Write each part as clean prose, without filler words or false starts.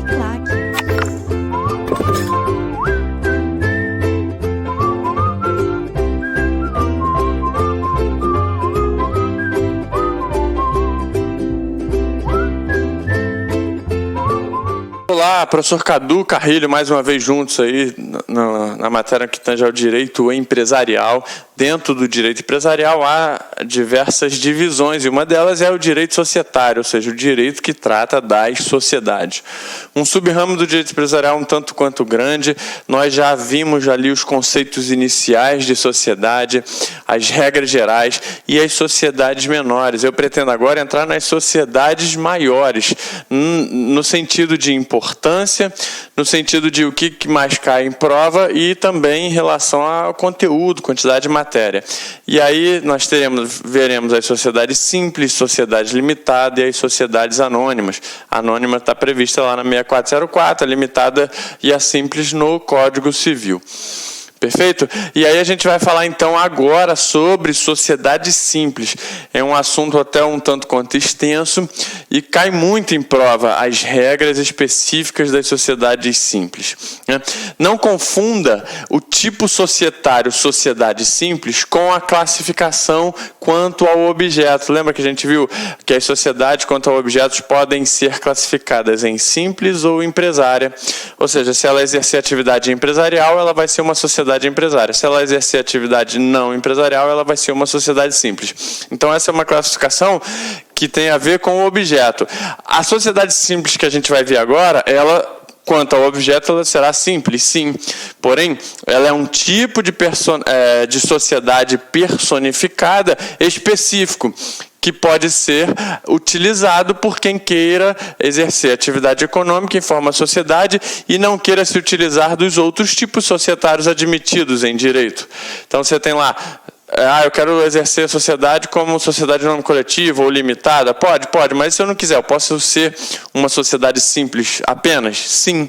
Uniclac. Olá, professor Cadu Carrilho, mais uma vez juntos aí na matéria que tange ao direito empresarial. Dentro do direito empresarial há diversas divisões e uma delas é o direito societário, ou seja, o direito que trata das sociedades. Um sub-ramo do direito empresarial um tanto quanto grande, nós já vimos ali os conceitos iniciais de sociedade, as regras gerais e as sociedades menores. Eu pretendo agora entrar nas sociedades maiores, no sentido de importância, no sentido de o que mais cai em prova e também em relação ao conteúdo, quantidade de matéria. E aí nós veremos as sociedades simples, sociedade limitada e as sociedades anônimas. A anônima está prevista lá na 6404, a limitada e a simples no Código Civil. Perfeito? E aí a gente vai falar então agora sobre sociedade simples. É um assunto até um tanto quanto extenso e cai muito em prova as regras específicas das sociedades simples. Não confunda o tipo societário sociedade simples com a classificação quanto ao objeto. Lembra que a gente viu que as sociedades quanto a objetos podem ser classificadas em simples ou empresária. Ou seja, se ela exercer atividade empresarial, ela vai ser uma sociedade empresária. Se ela exercer atividade não empresarial, ela vai ser uma sociedade simples. Então, essa é uma classificação que tem a ver com o objeto. A sociedade simples que a gente vai ver agora, ela, quanto ao objeto, ela será simples, sim. Porém, ela é um tipo de sociedade personificada específico, que pode ser utilizado por quem queira exercer atividade econômica em forma de sociedade e não queira se utilizar dos outros tipos societários admitidos em direito. Então, você tem lá, eu quero exercer a sociedade como sociedade de nome coletivo ou limitada. Pode, mas se eu não quiser, eu posso ser uma sociedade simples apenas? Sim.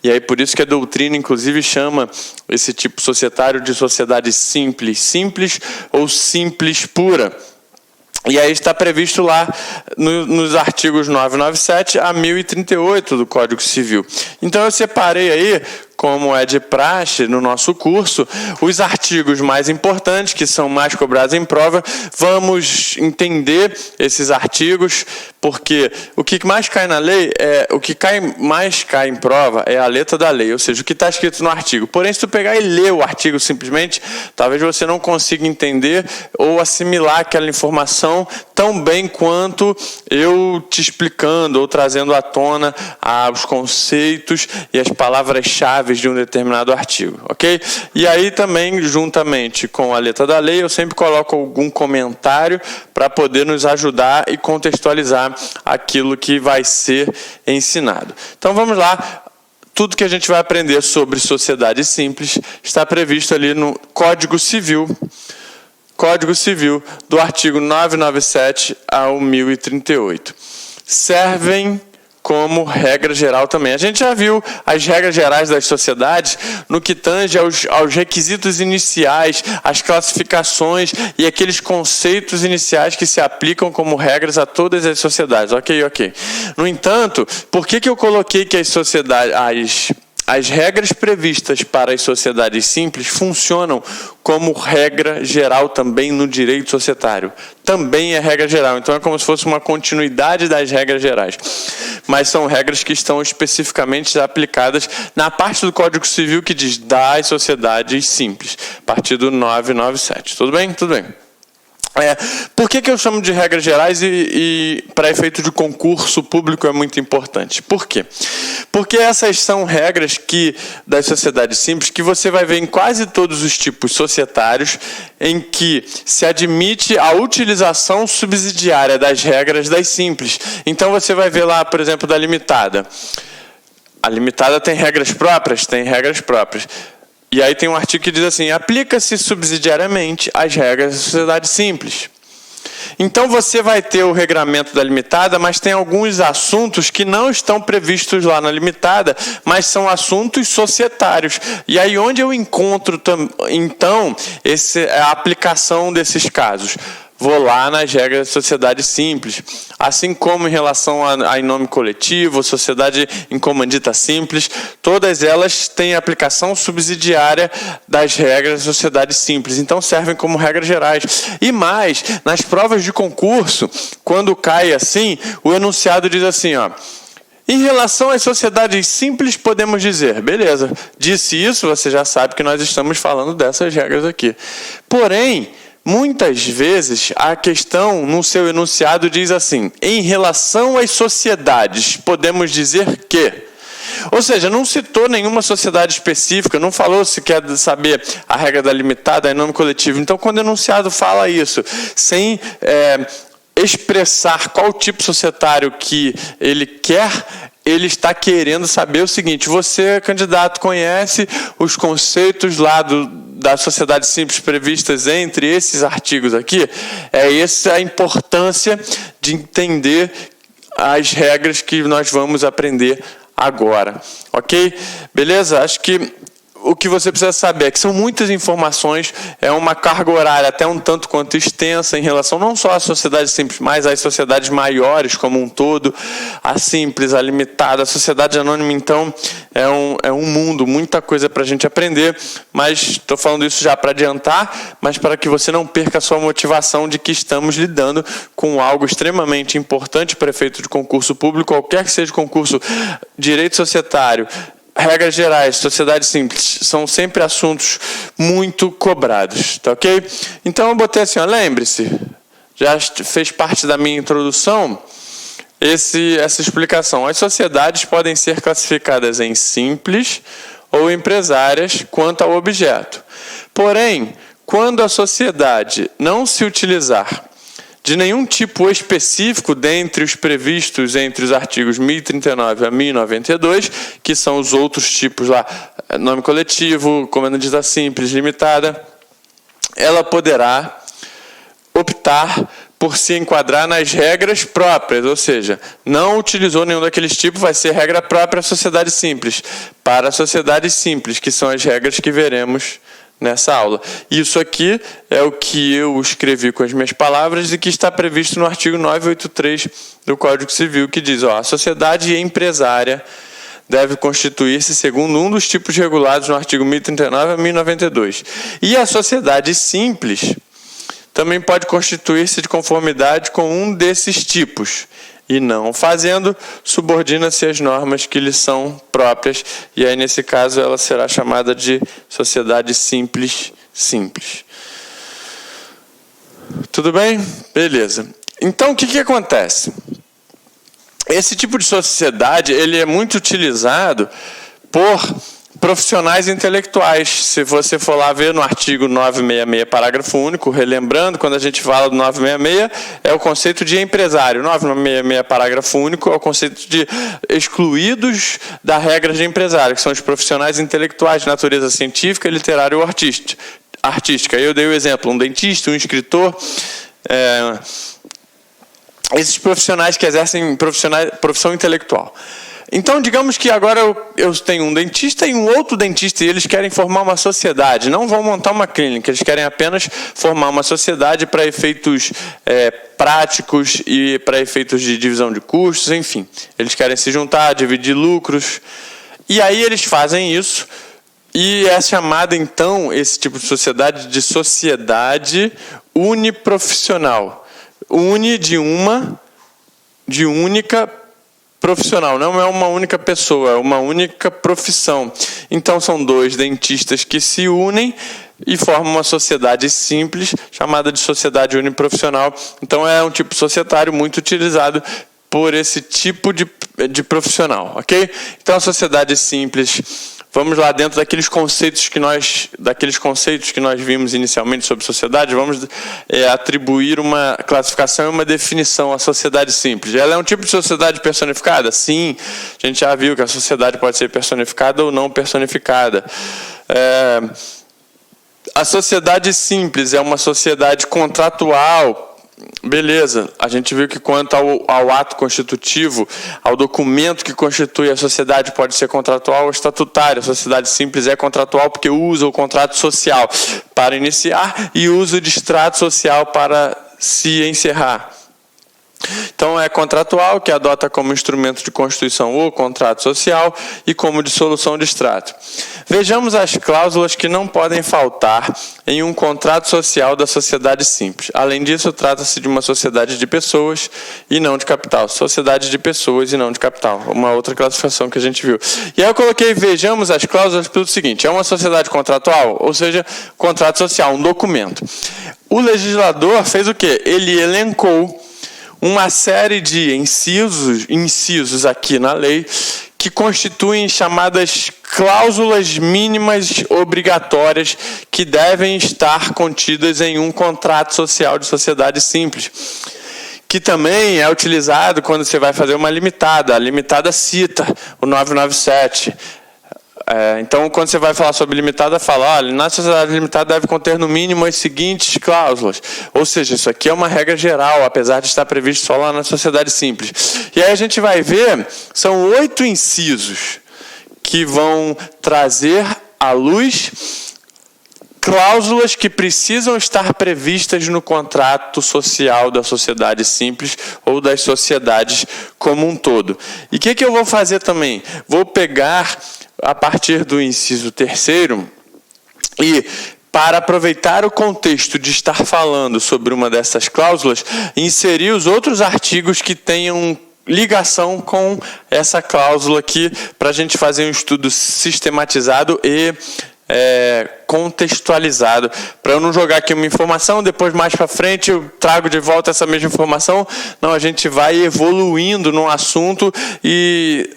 E aí, por isso que a doutrina, inclusive, chama esse tipo societário de sociedade simples ou simples pura. E aí está previsto lá nos artigos 997 a 1038 do Código Civil. Então eu separei aí, como é de praxe no nosso curso, os artigos mais importantes, que são mais cobrados em prova. Vamos entender esses artigos, porque o que mais cai na lei, mais cai em prova é a letra da lei, ou seja, o que está escrito no artigo. Porém, se tu pegar e ler o artigo simplesmente, talvez você não consiga entender ou assimilar aquela informação tão bem quanto eu te explicando ou trazendo à tona os conceitos e as palavras-chave de um determinado artigo, ok? E aí também, juntamente com a letra da lei, eu sempre coloco algum comentário para poder nos ajudar e contextualizar aquilo que vai ser ensinado. Então vamos lá. Tudo que a gente vai aprender sobre sociedade simples está previsto ali no Código Civil. Código Civil, do artigo 997 ao 1038. Servem como regra geral também. A gente já viu as regras gerais das sociedades no que tange aos requisitos iniciais, às classificações e aqueles conceitos iniciais que se aplicam como regras a todas as sociedades. Ok. No entanto, por que eu coloquei que as regras previstas para as sociedades simples funcionam como regra geral também no direito societário? Também é regra geral, então é como se fosse uma continuidade das regras gerais. Mas são regras que estão especificamente aplicadas na parte do Código Civil que diz das sociedades simples, a partir do 997. Tudo bem? Tudo bem. Por que eu chamo de regras gerais e para efeito de concurso público é muito importante? Por quê? Porque essas são regras das sociedades simples que você vai ver em quase todos os tipos societários em que se admite a utilização subsidiária das regras das simples. Então você vai ver lá, por exemplo, da limitada. A limitada tem regras próprias? Tem regras próprias. E aí tem um artigo que diz assim: aplica-se subsidiariamente as regras da sociedade simples. Então você vai ter o regramento da limitada, mas tem alguns assuntos que não estão previstos lá na limitada, mas são assuntos societários. E aí onde eu encontro, então, a aplicação desses casos? vou lá nas regras da sociedade simples. Assim como em relação a em nome coletivo, sociedade em comandita simples, todas elas têm aplicação subsidiária das regras da sociedade simples. Então servem como regras gerais. E mais, nas provas de concurso, quando cai assim, o enunciado diz assim, ó: em relação às sociedades simples, podemos dizer, beleza, disse isso, você já sabe que nós estamos falando dessas regras aqui. Porém, muitas vezes, a questão no seu enunciado diz assim: em relação às sociedades, podemos dizer que... Ou seja, não citou nenhuma sociedade específica, não falou se quer saber a regra da limitada, em nome coletivo. Então, quando o enunciado fala isso, sem... expressar qual tipo societário que ele quer, ele está querendo saber o seguinte: você, candidato, conhece os conceitos lá da sociedade simples previstas entre esses artigos aqui? É essa a importância de entender as regras que nós vamos aprender agora, ok? Beleza? Acho que o que você precisa saber é que são muitas informações, é uma carga horária até um tanto quanto extensa em relação não só à sociedade simples, mas às sociedades maiores como um todo, a simples, a limitada, a sociedade anônima. Então é um mundo, muita coisa para a gente aprender, mas estou falando isso já para adiantar, mas para que você não perca a sua motivação de que estamos lidando com algo extremamente importante para efeito de concurso público, qualquer que seja o concurso, direito societário, regras gerais, sociedade simples, são sempre assuntos muito cobrados, tá ok? Então eu botei assim, ó, lembre-se, já fez parte da minha introdução, essa explicação. As sociedades podem ser classificadas em simples ou empresárias quanto ao objeto. Porém, quando a sociedade não se utilizar de nenhum tipo específico dentre os previstos entre os artigos 1039 a 1092, que são os outros tipos lá, nome coletivo, comandita simples, limitada, ela poderá optar por se enquadrar nas regras próprias, ou seja, não utilizou nenhum daqueles tipos, vai ser regra própria à sociedade simples, para a sociedade simples, que são as regras que veremos nessa aula. Isso aqui é o que eu escrevi com as minhas palavras e que está previsto no artigo 983 do Código Civil, que diz, ó, a sociedade empresária deve constituir-se segundo um dos tipos regulados no artigo 1039 a 1092. E a sociedade simples também pode constituir-se de conformidade com um desses tipos, e não fazendo, subordina-se às normas que lhe são próprias, e aí, nesse caso, ela será chamada de sociedade simples. Tudo bem? Beleza. Então, o que acontece? Esse tipo de sociedade ele é muito utilizado por profissionais intelectuais. Se você for lá ver no artigo 966, parágrafo único, relembrando, quando a gente fala do 966, é o conceito de empresário. 966, parágrafo único, é o conceito de excluídos da regra de empresário, que são os profissionais intelectuais de natureza científica, literária ou artística. Eu dei o exemplo, um dentista, um escritor, esses profissionais que exercem profissão intelectual. Então, digamos que agora eu tenho um dentista e um outro dentista, e eles querem formar uma sociedade, não vão montar uma clínica, eles querem apenas formar uma sociedade para efeitos práticos e para efeitos de divisão de custos, enfim. Eles querem se juntar, dividir lucros, e aí eles fazem isso, e é chamada, então, esse tipo de sociedade uniprofissional. Une de única profissional, não é uma única pessoa, é uma única profissão. Então, são dois dentistas que se unem e formam uma sociedade simples, chamada de sociedade uniprofissional. Então, é um tipo societário muito utilizado por esse tipo de profissional, ok? Então, a sociedade simples, vamos lá dentro daqueles conceitos que nós vimos inicialmente sobre sociedade, vamos atribuir uma classificação e uma definição à sociedade simples. Ela é um tipo de sociedade personificada? Sim, a gente já viu que a sociedade pode ser personificada ou não personificada. A sociedade simples é uma sociedade contratual. Beleza, a gente viu que quanto ao ato constitutivo, ao documento que constitui a sociedade, pode ser contratual ou estatutária. A sociedade simples é contratual porque usa o contrato social para iniciar e usa o distrato social para se encerrar. Então, é contratual, que adota como instrumento de constituição o contrato social e como dissolução de extrato. Vejamos as cláusulas que não podem faltar em um contrato social da sociedade simples. Além disso, trata-se de uma sociedade de pessoas e não de capital. Sociedade de pessoas e não de capital. Uma outra classificação que a gente viu. E aí eu coloquei, vejamos as cláusulas pelo seguinte, é uma sociedade contratual, ou seja, contrato social, um documento. O legislador fez o quê? Ele elencou uma série de incisos aqui na lei que constituem chamadas cláusulas mínimas obrigatórias que devem estar contidas em um contrato social de sociedade simples, que também é utilizado quando você vai fazer uma limitada. A limitada cita o 997. Então, quando você vai falar sobre limitada, fala, olha, na sociedade limitada deve conter no mínimo as seguintes cláusulas. Ou seja, isso aqui é uma regra geral, apesar de estar previsto só lá na sociedade simples. E aí a gente vai ver, são 8 incisos que vão trazer à luz cláusulas que precisam estar previstas no contrato social da sociedade simples ou das sociedades como um todo. E o que eu vou fazer também? Vou pegar a partir do inciso 3º e, para aproveitar o contexto de estar falando sobre uma dessas cláusulas, inserir os outros artigos que tenham ligação com essa cláusula aqui, para a gente fazer um estudo sistematizado e contextualizado, para eu não jogar aqui uma informação, depois mais para frente eu trago de volta essa mesma informação. Não, a gente vai evoluindo no assunto e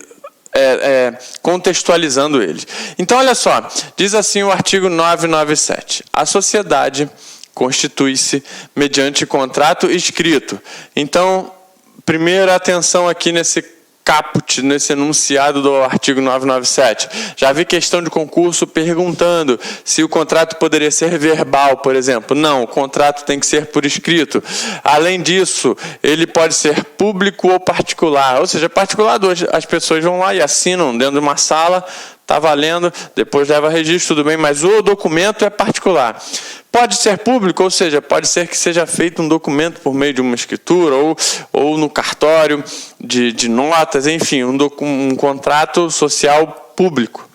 contextualizando ele. Então, olha só, diz assim o artigo 997. A sociedade constitui-se mediante contrato escrito. Então, primeira atenção aqui nesse caput, nesse enunciado do artigo 997. Já vi questão de concurso perguntando se o contrato poderia ser verbal, por exemplo. Não, o contrato tem que ser por escrito. Além disso, ele pode ser público ou particular. Ou seja, particular, as pessoas vão lá e assinam dentro de uma sala, está valendo, depois leva registro, tudo bem, mas o documento é particular. Pode ser público, ou seja, pode ser que seja feito um documento por meio de uma escritura ou no cartório de notas, enfim, um contrato social público.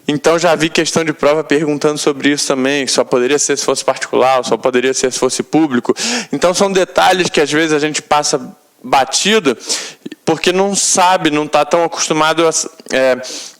Então, já vi questão de prova perguntando sobre isso também, só poderia ser se fosse particular, só poderia ser se fosse público. Então, são detalhes que às vezes a gente passa batido, porque não sabe, não está tão acostumado a...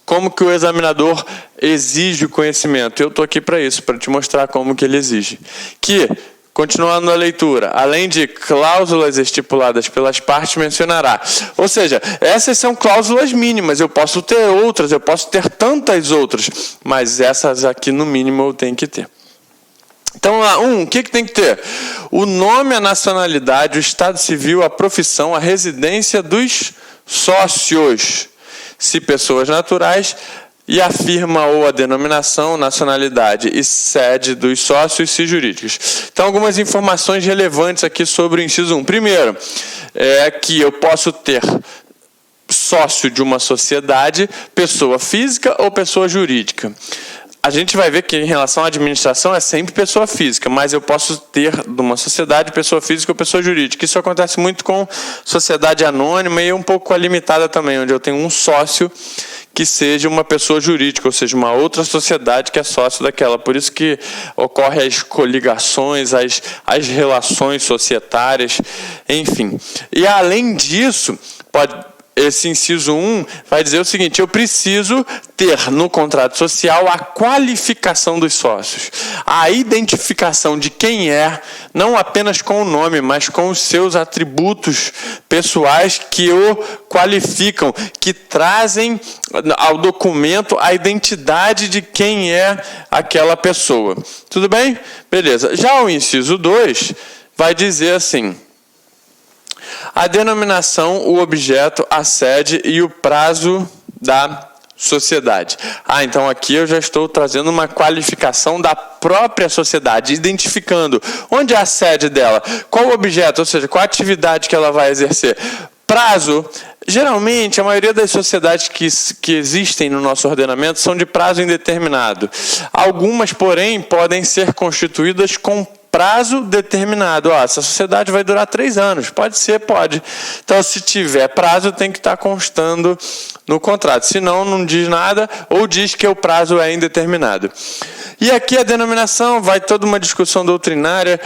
como que o examinador exige o conhecimento. Eu estou aqui para isso, para te mostrar como que ele exige. Que, continuando a leitura, além de cláusulas estipuladas pelas partes, mencionará. Ou seja, essas são cláusulas mínimas, eu posso ter outras, eu posso ter tantas outras, mas essas aqui, no mínimo, eu tenho que ter. Então, o que tem que ter? O nome, a nacionalidade, o estado civil, a profissão, a residência dos sócios, se pessoas naturais, e a firma ou a denominação, nacionalidade e sede dos sócios, se jurídicos. Então, algumas informações relevantes aqui sobre o inciso 1. Primeiro, é que eu posso ter sócio de uma sociedade, pessoa física ou pessoa jurídica. A gente vai ver que, em relação à administração, é sempre pessoa física, mas eu posso ter de uma sociedade pessoa física ou pessoa jurídica. Isso acontece muito com sociedade anônima e um pouco com a limitada também, onde eu tenho um sócio que seja uma pessoa jurídica, ou seja, uma outra sociedade que é sócio daquela. Por isso que ocorrem as coligações, as relações societárias, enfim. E, além disso, esse inciso 1 vai dizer o seguinte: eu preciso ter no contrato social a qualificação dos sócios, a identificação de quem é, não apenas com o nome, mas com os seus atributos pessoais que o qualificam, que trazem ao documento a identidade de quem é aquela pessoa. Tudo bem? Beleza. Já o inciso 2 vai dizer assim: a denominação, o objeto, a sede e o prazo da sociedade. Então aqui eu já estou trazendo uma qualificação da própria sociedade, identificando onde é a sede dela, qual o objeto, ou seja, qual a atividade que ela vai exercer. Prazo, geralmente a maioria das sociedades que existem no nosso ordenamento são de prazo indeterminado. Algumas, porém, podem ser constituídas com prazo determinado. Ó, essa sociedade vai durar 3 anos. Pode ser, pode. Então, se tiver prazo, tem que estar constando no contrato. Se não, não diz nada ou diz que o prazo é indeterminado. E aqui a denominação, vai toda uma discussão doutrinária.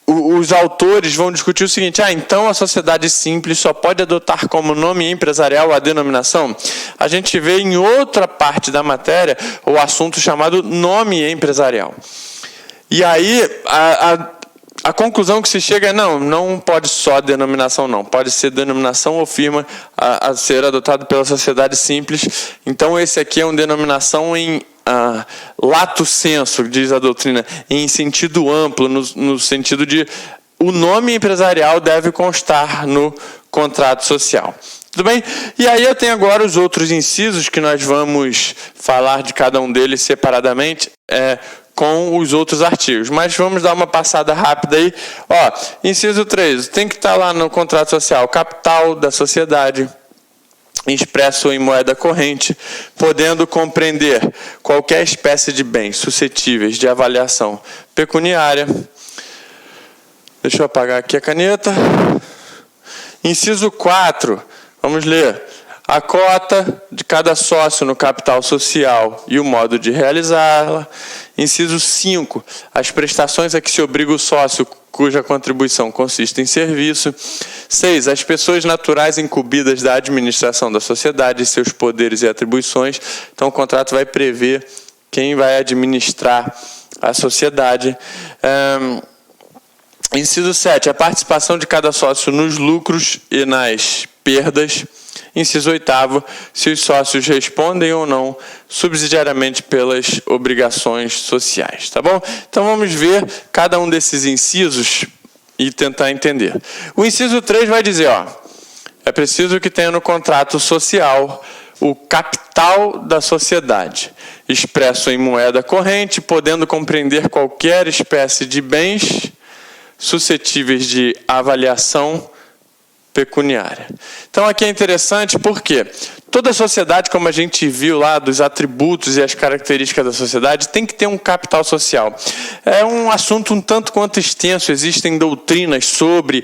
Os autores vão discutir o seguinte: então a sociedade simples só pode adotar como nome empresarial a denominação? A gente vê em outra parte da matéria o assunto chamado nome empresarial. E aí a conclusão que se chega é não pode só denominação não, pode ser denominação ou firma a ser adotado pela sociedade simples. Então esse aqui é uma denominação em lato sensu, diz a doutrina, em sentido amplo, no sentido de o nome empresarial deve constar no contrato social. Tudo bem? E aí eu tenho agora os outros incisos que nós vamos falar de cada um deles separadamente, com os outros artigos. Mas vamos dar uma passada rápida aí. Ó, inciso 3, tem que estar lá no contrato social, capital da sociedade, expresso em moeda corrente, podendo compreender qualquer espécie de bens suscetíveis de avaliação pecuniária. Deixa eu apagar aqui a caneta. Inciso 4, vamos ler. A cota de cada sócio no capital social e o modo de realizá-la. Inciso 5, as prestações a que se obriga o sócio cuja contribuição consiste em serviço. 6, as pessoas naturais incumbidas da administração da sociedade, seus poderes e atribuições. Então, o contrato vai prever quem vai administrar a sociedade. Inciso 7, a participação de cada sócio nos lucros e nas perdas. Inciso 8º, se os sócios respondem ou não subsidiariamente pelas obrigações sociais. Tá bom? Então vamos ver cada um desses incisos e tentar entender. O inciso 3 vai dizer, é preciso que tenha no contrato social o capital da sociedade, expresso em moeda corrente, podendo compreender qualquer espécie de bens suscetíveis de avaliação pecuniária. Então aqui é interessante porque toda sociedade, como a gente viu lá dos atributos e as características da sociedade, tem que ter um capital social. É um assunto um tanto quanto extenso, existem doutrinas sobre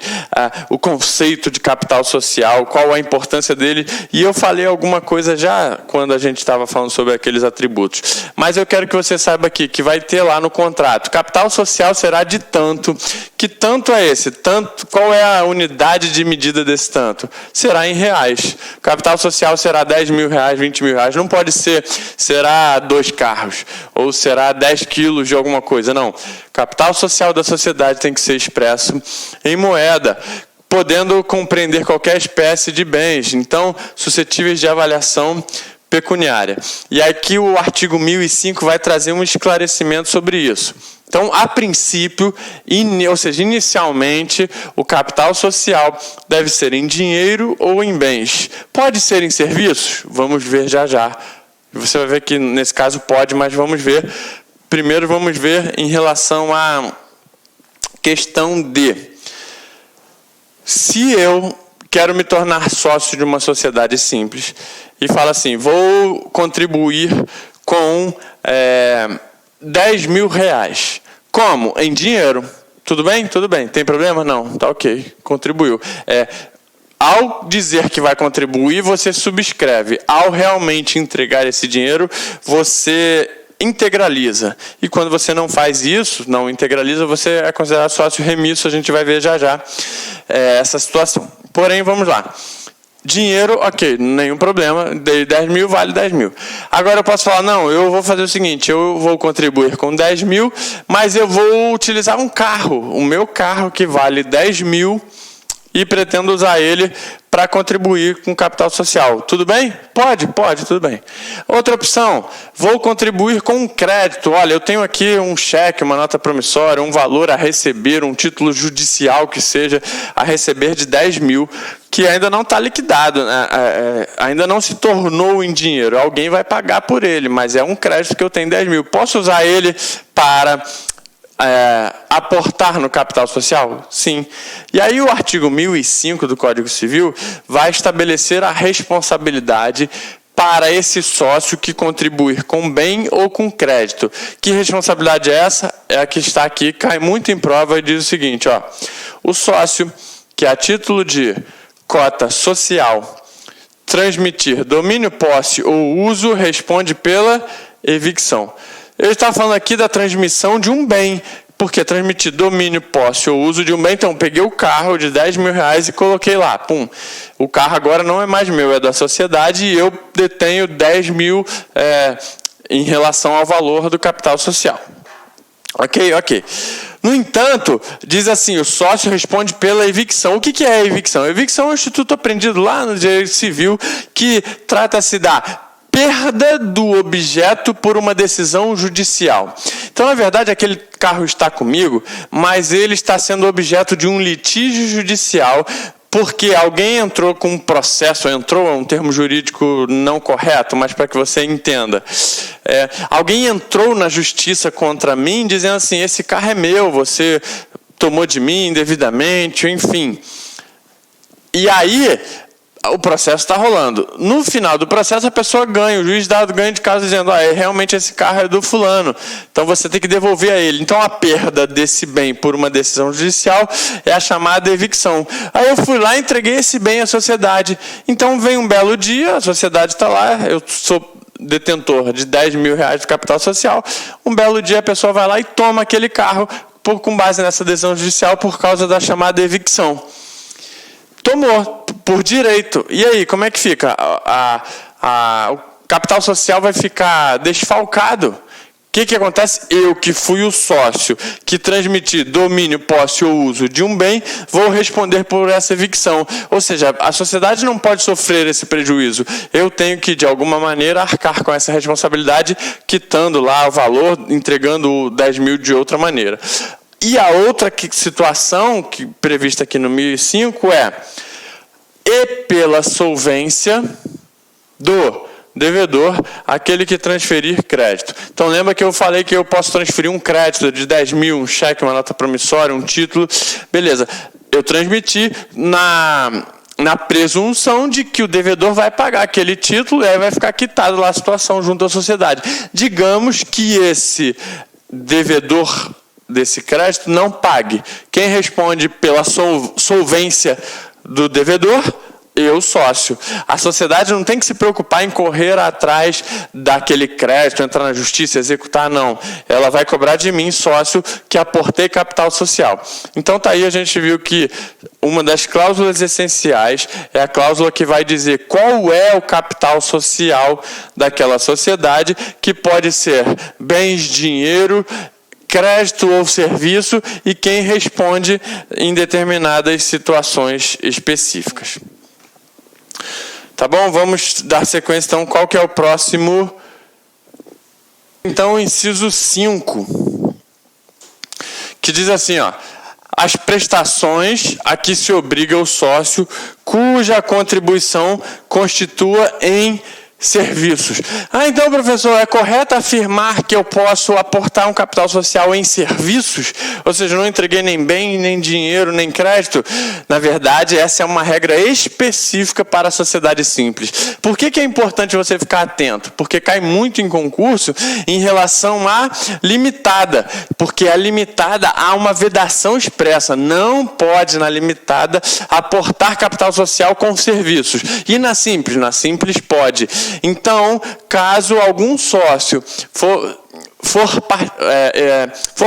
o conceito de capital social, qual a importância dele, e eu falei alguma coisa já quando a gente estava falando sobre aqueles atributos. Mas eu quero que você saiba aqui que vai ter lá no contrato, capital social será de tanto, que tanto é esse, tanto, qual é a unidade de medida desse tanto? Será em reais. Capital social será 10 mil reais, 20 mil reais. Não pode ser, será 2 carros, ou será 10 quilos de alguma coisa. Não. Capital social da sociedade tem que ser expresso em moeda, podendo compreender qualquer espécie de bens, então, suscetíveis de avaliação pecuniária. E aqui o artigo 1005 vai trazer um esclarecimento sobre isso. Então, a princípio, ou seja, inicialmente, o capital social deve ser em dinheiro ou em bens. Pode ser em serviços? Vamos ver já já. Você vai ver que, nesse caso, pode, mas vamos ver. Primeiro, vamos ver em relação à questão de... Se eu quero me tornar sócio de uma sociedade simples e falo assim, vou contribuir com 10 mil reais. Como? Em dinheiro. Tudo bem? Tudo bem. Tem problema? Não. Tá ok. Contribuiu. Ao dizer que vai contribuir, você subscreve. Ao realmente entregar esse dinheiro, você integraliza. E quando você não faz isso, não integraliza, você é considerado sócio remisso. A gente vai ver já já essa situação. Porém, vamos lá. Dinheiro, ok, nenhum problema, 10 mil vale 10 mil. Agora eu posso falar, não, eu vou fazer o seguinte, eu vou contribuir com 10 mil, mas eu vou utilizar um carro, o meu carro que vale 10 mil e pretendo usar ele para contribuir com capital social. Tudo bem? Pode, tudo bem. Outra opção, vou contribuir com um crédito. Olha, eu tenho aqui um cheque, uma nota promissória, um valor a receber, um título judicial que seja a receber de 10 mil, que ainda não está liquidado, né? Ainda não se tornou em dinheiro. Alguém vai pagar por ele, mas é um crédito que eu tenho 10 mil. Posso usar ele para... aportar no capital social? Sim. E aí o artigo 1005 do Código Civil vai estabelecer a responsabilidade para esse sócio que contribuir com bem ou com crédito. Que responsabilidade é essa? É a que está aqui, cai muito em prova e diz o seguinte, ó, o sócio que a título de cota social transmitir domínio, posse ou uso responde pela evicção. Ele está falando aqui da transmissão de um bem, porque transmitir domínio, posse ou uso de um bem. Então, peguei o carro de 10 mil reais e coloquei lá. Pum. O carro agora não é mais meu, é da sociedade e eu detenho 10 mil em relação ao valor do capital social. Ok. No entanto, diz assim, o sócio responde pela evicção. O que é a evicção? A evicção é um instituto aprendido lá no direito civil que trata-se da perda do objeto por uma decisão judicial. Então, na verdade, aquele carro está comigo, mas ele está sendo objeto de um litígio judicial porque alguém entrou com um processo, é um termo jurídico não correto, mas para que você entenda. Alguém entrou na justiça contra mim dizendo assim, esse carro é meu, você tomou de mim indevidamente, enfim. E aí, o processo está rolando. No final do processo, a pessoa ganha, o juiz dá ganho de causa dizendo, realmente esse carro é do fulano, então você tem que devolver a ele. Então, a perda desse bem por uma decisão judicial é a chamada evicção. Aí eu fui lá e entreguei esse bem à sociedade. Então, vem um belo dia, a sociedade está lá, eu sou detentor de 10 mil reais de capital social, um belo dia a pessoa vai lá e toma aquele carro com base nessa decisão judicial por causa da chamada evicção. Tomou, por direito. E aí, como é que fica? O capital social vai ficar desfalcado. O que acontece? Eu, que fui o sócio, que transmiti domínio, posse ou uso de um bem, vou responder por essa evicção. Ou seja, a sociedade não pode sofrer esse prejuízo. Eu tenho que, de alguma maneira, arcar com essa responsabilidade, quitando lá o valor, entregando 10 mil de outra maneira. E a outra situação prevista aqui no 1005 e pela solvência do devedor, aquele que transferir crédito. Então, lembra que eu falei que eu posso transferir um crédito de 10 mil, um cheque, uma nota promissória, um título. Beleza, eu transmiti na presunção de que o devedor vai pagar aquele título e aí vai ficar quitado lá a situação junto à sociedade. Digamos que esse devedor desse crédito não pague. Quem responde pela solvência do devedor? Eu, sócio. A sociedade não tem que se preocupar em correr atrás daquele crédito, entrar na justiça, executar, não. Ela vai cobrar de mim, sócio, que aportei capital social. Então, tá aí, a gente viu que uma das cláusulas essenciais é a cláusula que vai dizer qual é o capital social daquela sociedade, que pode ser bens, dinheiro, crédito ou serviço, e quem responde em determinadas situações específicas. Tá bom? Vamos dar sequência, então, qual que é o próximo? Então, o inciso 5, que diz assim, ó, as prestações a que se obriga o sócio cuja contribuição constitua em serviços. Então, professor, é correto afirmar que eu posso aportar um capital social em serviços? Ou seja, não entreguei nem bem, nem dinheiro, nem crédito? Na verdade, essa é uma regra específica para a sociedade simples. Por que é importante você ficar atento? Porque cai muito em concurso em relação à limitada. Porque a limitada há uma vedação expressa. Não pode, na limitada, aportar capital social com serviços. E na simples? Na simples pode. Então, caso algum sócio for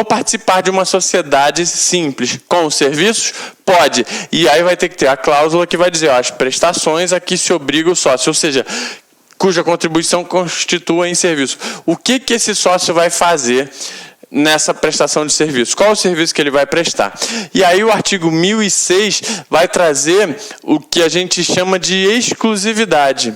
participar de uma sociedade simples com serviços, pode. E aí vai ter que ter a cláusula que vai dizer, ó, as prestações a que se obriga o sócio, ou seja, cuja contribuição constitua em serviço. O que esse sócio vai fazer nessa prestação de serviço? Qual o serviço que ele vai prestar? E aí o artigo 1006 vai trazer o que a gente chama de exclusividade.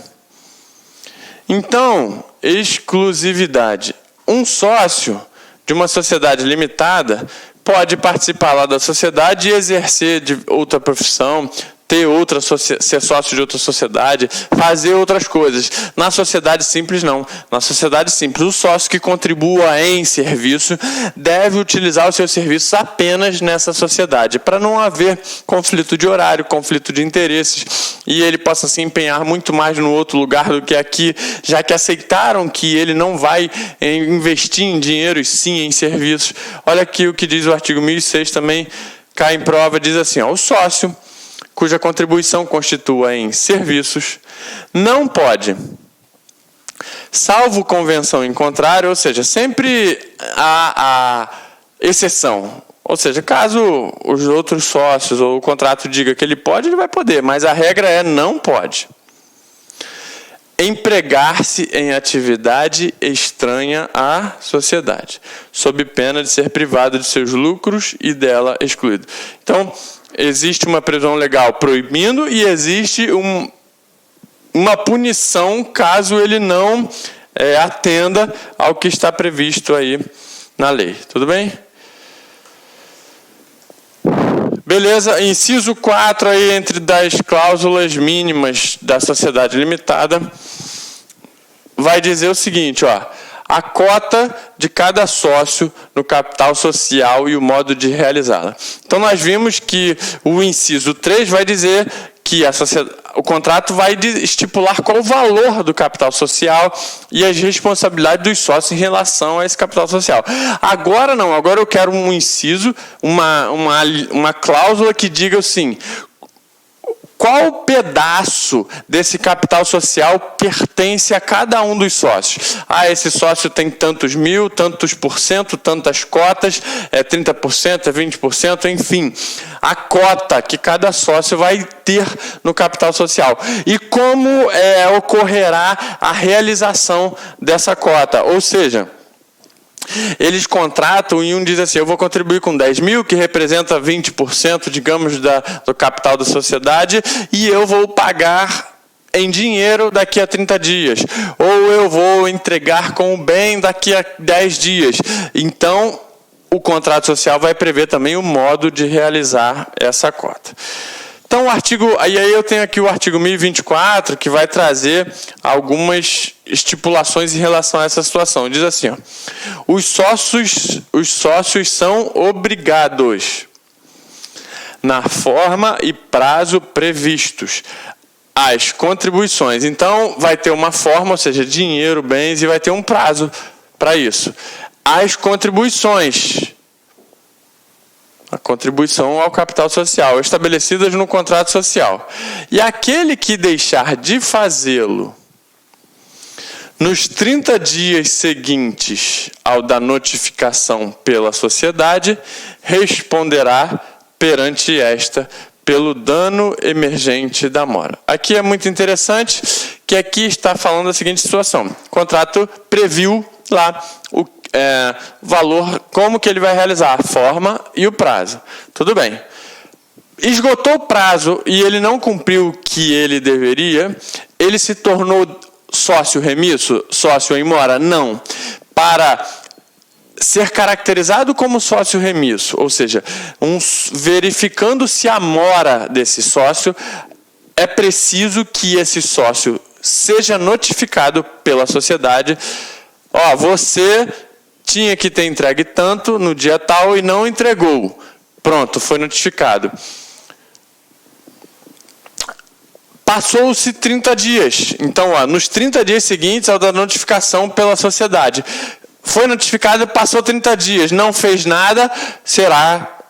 Então, exclusividade. Um sócio de uma sociedade limitada pode participar lá da sociedade e exercer de outra profissão, ser sócio de outra sociedade, fazer outras coisas. Na sociedade simples, não. Na sociedade simples, o sócio que contribua em serviço deve utilizar os seus serviços apenas nessa sociedade, para não haver conflito de horário, conflito de interesses, e ele possa se empenhar muito mais no outro lugar do que aqui, já que aceitaram que ele não vai investir em dinheiro e sim em serviços. Olha aqui o que diz o artigo 1006, também cai em prova, diz assim, o sócio cuja contribuição constitua em serviços, não pode, salvo convenção em contrário, ou seja, sempre há exceção. Ou seja, caso os outros sócios ou o contrato diga que ele pode, ele vai poder, mas a regra é não pode. Empregar-se em atividade estranha à sociedade, sob pena de ser privado de seus lucros e dela excluído. Então, existe uma previsão legal proibindo e existe uma punição caso ele não atenda ao que está previsto aí na lei. Tudo bem? Beleza, inciso 4 aí, entre das cláusulas mínimas da sociedade limitada, vai dizer o seguinte, a cota de cada sócio no capital social e o modo de realizá-la. Então, nós vimos que o inciso 3 vai dizer que o contrato vai estipular qual o valor do capital social e as responsabilidades dos sócios em relação a esse capital social. Agora não, agora eu quero um inciso, uma cláusula que diga assim, qual pedaço desse capital social pertence a cada um dos sócios? Esse sócio tem tantos mil, tantos por cento, tantas cotas, 30%, 20%, enfim. A cota que cada sócio vai ter no capital social. E como ocorrerá a realização dessa cota? Ou seja, eles contratam e um diz assim, eu vou contribuir com 10 mil, que representa 20%, digamos, do capital da sociedade, e eu vou pagar em dinheiro daqui a 30 dias. Ou eu vou entregar com o bem daqui a 10 dias. Então, o contrato social vai prever também o modo de realizar essa cota. Então, aí eu tenho aqui o artigo 1024, que vai trazer algumas estipulações em relação a essa situação. Diz assim, os sócios são obrigados, na forma e prazo previstos, as contribuições. Então, vai ter uma forma, ou seja, dinheiro, bens, e vai ter um prazo para isso. As contribuições, a contribuição ao capital social, estabelecidas no contrato social. E aquele que deixar de fazê-lo nos 30 dias seguintes ao da notificação pela sociedade, responderá perante esta pelo dano emergente da mora. Aqui é muito interessante que aqui está falando a seguinte situação. O contrato previu lá o valor, como que ele vai realizar, a forma e o prazo. Tudo bem. Esgotou o prazo e ele não cumpriu o que ele deveria, ele se tornou sócio remisso, sócio em mora? Não. Para ser caracterizado como sócio remisso, ou seja, verificando-se a mora desse sócio, é preciso que esse sócio seja notificado pela sociedade. Você tinha que ter entregue tanto no dia tal e não entregou. Pronto, foi notificado. Passou-se 30 dias. Então, nos 30 dias seguintes ao da notificação pela sociedade. Foi notificado, passou 30 dias, não fez nada,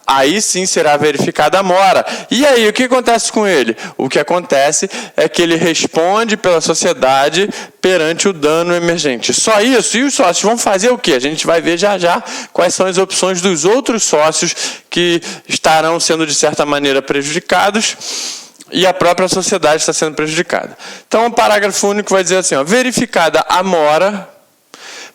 aí sim será verificada a mora. E aí, o que acontece com ele? O que acontece é que ele responde pela sociedade perante o dano emergente. Só isso. E os sócios vão fazer o quê? A gente vai ver já já quais são as opções dos outros sócios que estarão sendo, de certa maneira, prejudicados e a própria sociedade está sendo prejudicada. Então, o parágrafo único vai dizer assim, verificada a mora,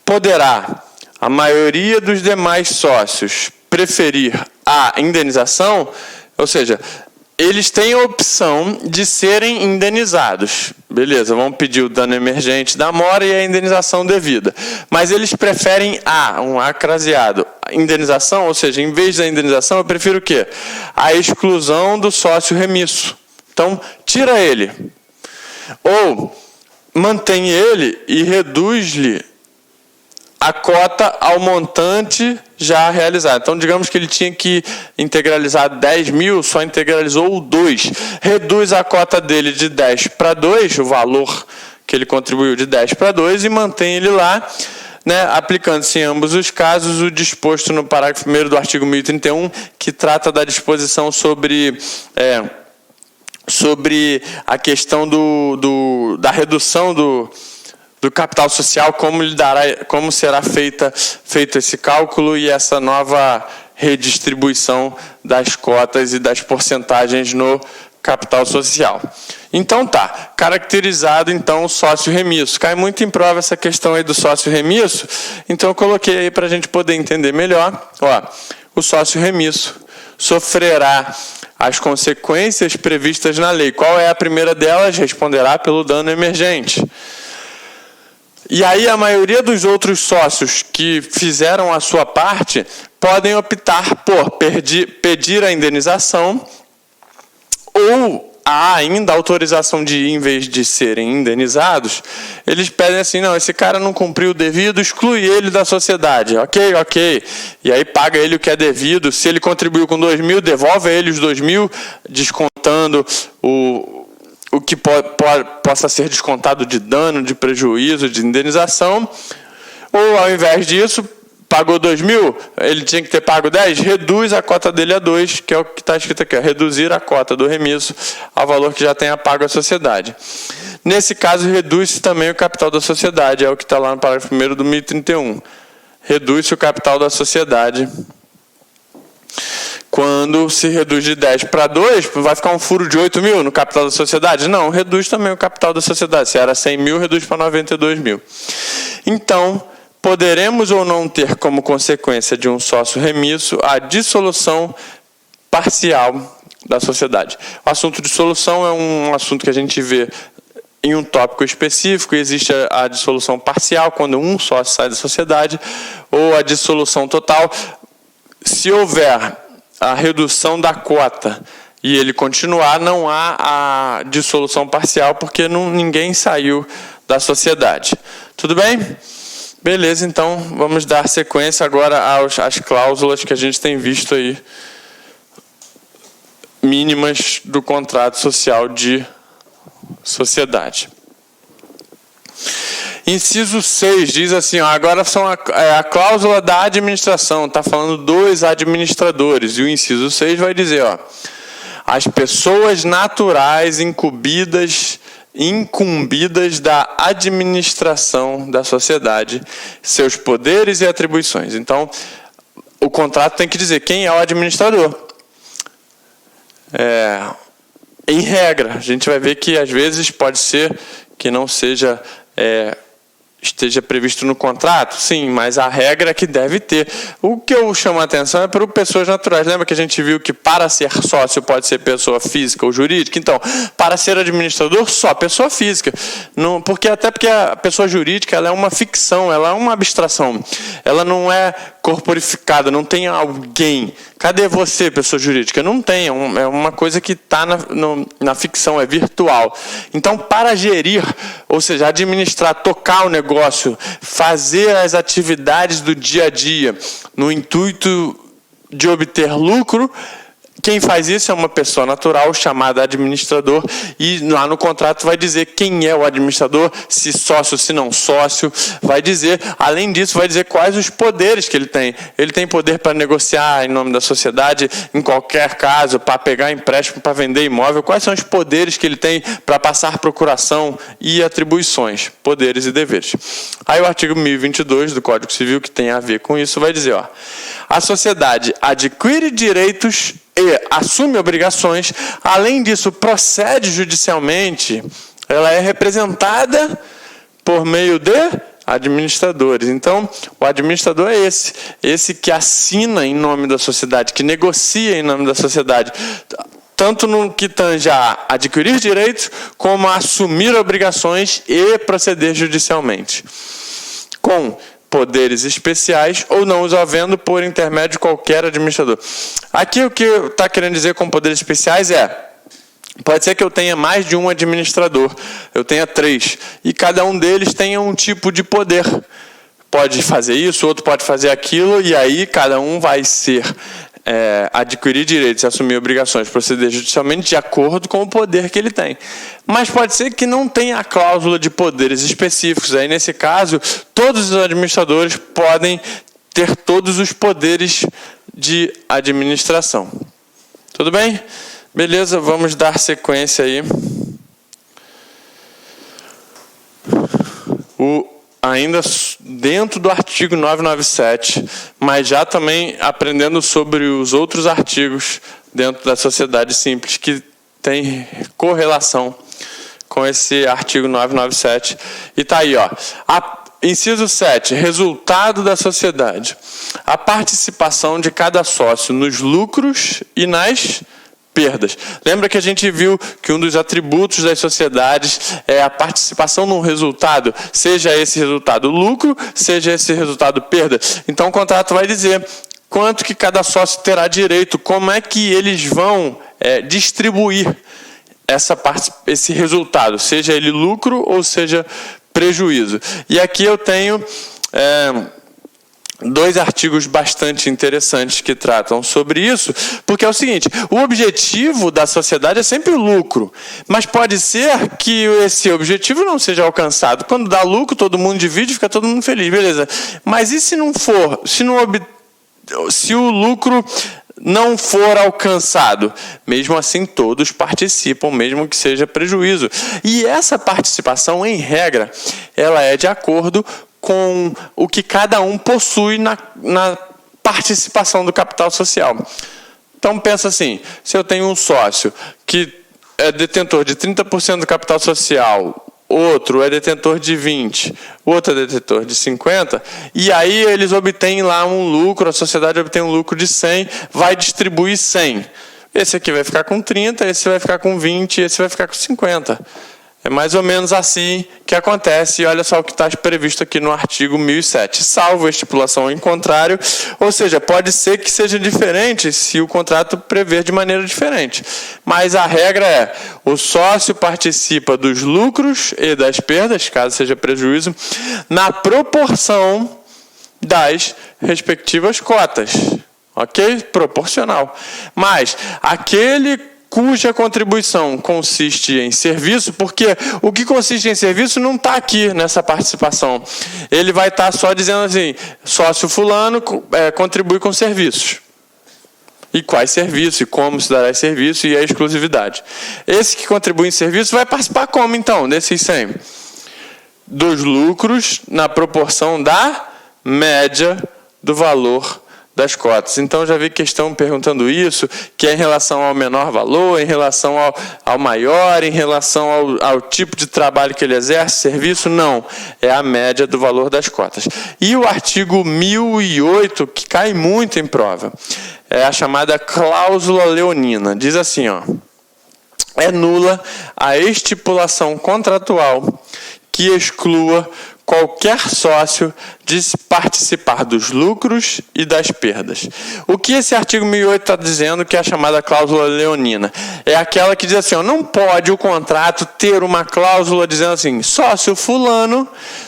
poderá a maioria dos demais sócios preferir a indenização, ou seja, eles têm a opção de serem indenizados. Beleza, vamos pedir o dano emergente da mora e a indenização devida. Mas eles preferem um craseado. A indenização, ou seja, em vez da indenização, eu prefiro o quê? A exclusão do sócio remisso. Então, tira ele. Ou mantém ele e reduz-lhe a cota ao montante já realizado. Então, digamos que ele tinha que integralizar 10 mil, só integralizou 2. Reduz a cota dele de 10 para 2, o valor que ele contribuiu de 10 para 2, e mantém ele lá, né, aplicando-se em ambos os casos o disposto no parágrafo 1º do artigo 1031, que trata da disposição sobre a questão da redução do capital social, como será feito esse cálculo e essa nova redistribuição das cotas e das porcentagens no capital social. Então tá, caracterizado então o sócio remisso. Cai muito em prova essa questão aí do sócio remisso, então eu coloquei aí para a gente poder entender melhor. Ó, o sócio remisso sofrerá as consequências previstas na lei. Qual é a primeira delas? Responderá pelo dano emergente. E aí a maioria dos outros sócios que fizeram a sua parte podem optar por pedir a indenização, ou há ainda autorização de, em vez de serem indenizados, eles pedem assim, não, esse cara não cumpriu o devido, exclui ele da sociedade. Ok. E aí paga ele o que é devido. Se ele contribuiu com 2 mil, devolve a ele os 2 mil, descontando o que possa ser descontado de dano, de prejuízo, de indenização. Ou, ao invés disso, pagou 2 mil, ele tinha que ter pago 10, reduz a cota dele a 2, que é o que está escrito aqui, reduzir a cota do remisso ao valor que já tenha pago à sociedade. Nesse caso, reduz-se também o capital da sociedade, é o que está lá no parágrafo 1º do 1031. Reduz-se o capital da sociedade. Quando se reduz de 10 para 2, vai ficar um furo de 8 mil no capital da sociedade? Não, reduz também o capital da sociedade. Se era 100 mil, reduz para 92 mil. Então, poderemos ou não ter como consequência de um sócio remisso a dissolução parcial da sociedade. O assunto de dissolução é um assunto que a gente vê em um tópico específico. Existe a dissolução parcial, quando um sócio sai da sociedade, ou a dissolução total. Se houver a redução da cota e ele continuar, não há a dissolução parcial, porque ninguém saiu da sociedade. Tudo bem? Beleza, então vamos dar sequência agora às cláusulas que a gente tem visto aí, mínimas do contrato social de sociedade. Inciso 6 diz assim, ó, agora são a cláusula da administração, está falando dos administradores, e o inciso 6 vai dizer, ó, as pessoas naturais incumbidas da administração da sociedade, seus poderes e atribuições. Então, o contrato tem que dizer quem é o administrador. Em regra, a gente vai ver que às vezes pode ser que não esteja previsto no contrato, sim, mas a regra é que deve ter. O que eu chamo a atenção é para pessoas naturais. Lembra que a gente viu que para ser sócio pode ser pessoa física ou jurídica? Então, para ser administrador, só pessoa física. Não, porque a pessoa jurídica ela é uma ficção, ela é uma abstração. Ela não é corporificada, não tem alguém. Cadê você, pessoa jurídica? Não tem, é uma coisa que está na ficção, é virtual. Então, para gerir, ou seja, administrar, tocar o negócio, fazer as atividades do dia a dia, no intuito de obter lucro, quem faz isso é uma pessoa natural chamada administrador, e lá no contrato vai dizer quem é o administrador, se sócio, se não sócio, vai dizer, além disso, vai dizer quais os poderes que ele tem. Ele tem poder para negociar em nome da sociedade, em qualquer caso, para pegar empréstimo, para vender imóvel, quais são os poderes que ele tem para passar procuração e atribuições, poderes e deveres. Aí o artigo 1022 do Código Civil, que tem a ver com isso, vai dizer, ó, a sociedade adquire direitos e assume obrigações, além disso, procede judicialmente, ela é representada por meio de administradores. Então, o administrador é esse que assina em nome da sociedade, que negocia em nome da sociedade, tanto no que tange a adquirir direitos, como a assumir obrigações e proceder judicialmente, com poderes especiais ou não os havendo por intermédio de qualquer administrador. Aqui o que está querendo dizer com poderes especiais é Pode ser que eu tenha mais de um administrador, eu tenha 3, e cada um deles tenha um tipo de poder. Pode fazer isso, outro pode fazer aquilo, e aí cada um vai adquirir direitos, assumir obrigações, proceder judicialmente de acordo com o poder que ele tem. Mas pode ser que não tenha a cláusula de poderes específicos. Aí, nesse caso, todos os administradores podem ter todos os poderes de administração. Tudo bem? Beleza, vamos dar sequência aí. Ainda dentro do artigo 997, mas já também aprendendo sobre os outros artigos dentro da sociedade simples que tem correlação com esse artigo 997. E está aí, ó. Inciso 7, resultado da sociedade. A participação de cada sócio nos lucros e nas perdas. Lembra que a gente viu que um dos atributos das sociedades é a participação no resultado, seja esse resultado lucro, seja esse resultado perda. Então o contrato vai dizer quanto que cada sócio terá direito, como é que eles vão distribuir esse resultado, seja ele lucro ou seja prejuízo. E aqui eu tenho 2 artigos bastante interessantes que tratam sobre isso, porque é o seguinte, o objetivo da sociedade é sempre o lucro, mas pode ser que esse objetivo não seja alcançado. Quando dá lucro, todo mundo divide, fica todo mundo feliz, beleza. Mas e se não for, se o lucro não for alcançado? Mesmo assim, todos participam, mesmo que seja prejuízo. E essa participação, em regra, ela é de acordo com o que cada um possui na participação do capital social. Então, pensa assim, se eu tenho um sócio que é detentor de 30% do capital social, outro é detentor de 20%, outro é detentor de 50%, e aí eles obtêm lá um lucro, a sociedade obtém um lucro de 100, vai distribuir 100. Esse aqui vai ficar com 30, esse vai ficar com 20, esse vai ficar com 50. É mais ou menos assim que acontece, e olha só o que está previsto aqui no artigo 1007, salvo a estipulação em contrário, ou seja, pode ser que seja diferente se o contrato prever de maneira diferente. Mas a regra é, o sócio participa dos lucros e das perdas, caso seja prejuízo, na proporção das respectivas cotas. Ok? Proporcional. Mas aquele cuja contribuição consiste em serviço, porque o que consiste em serviço não está aqui nessa participação. Ele vai estar só dizendo assim, sócio fulano contribui com serviços. E quais serviços, e como se dará esse serviço, e a exclusividade. Esse que contribui em serviço vai participar como, então, desses 100? Dos lucros na proporção da média do valor das cotas. Então, já vi questão perguntando isso, que é em relação ao menor valor, em relação ao maior, em relação ao tipo de trabalho que ele exerce, serviço, não. É a média do valor das cotas. E o artigo 1008, que cai muito em prova, é a chamada cláusula leonina. Diz assim, ó, é nula a estipulação contratual que exclua qualquer sócio de participar dos lucros e das perdas. O que esse artigo 1008 está dizendo, que é a chamada cláusula leonina? É aquela que diz assim, ó, não pode o contrato ter uma cláusula dizendo assim, sócio fulano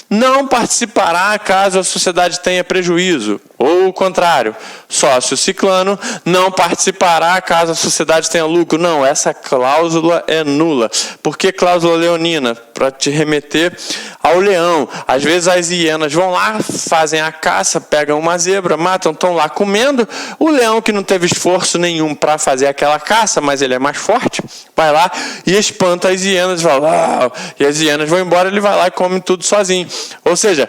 não participará caso a sociedade tenha prejuízo. Ou o contrário, sócio ciclano não participará caso a sociedade tenha lucro. Não, essa cláusula é nula. Por que cláusula leonina? Para te remeter ao leão. Às vezes as hienas vão lá, fazem a caça, pegam uma zebra, matam, estão lá comendo. O leão, que não teve esforço nenhum para fazer aquela caça, mas ele é mais forte, vai lá e espanta as hienas e fala, uau! E as hienas vão embora, ele vai lá e come tudo sozinho. Ou seja,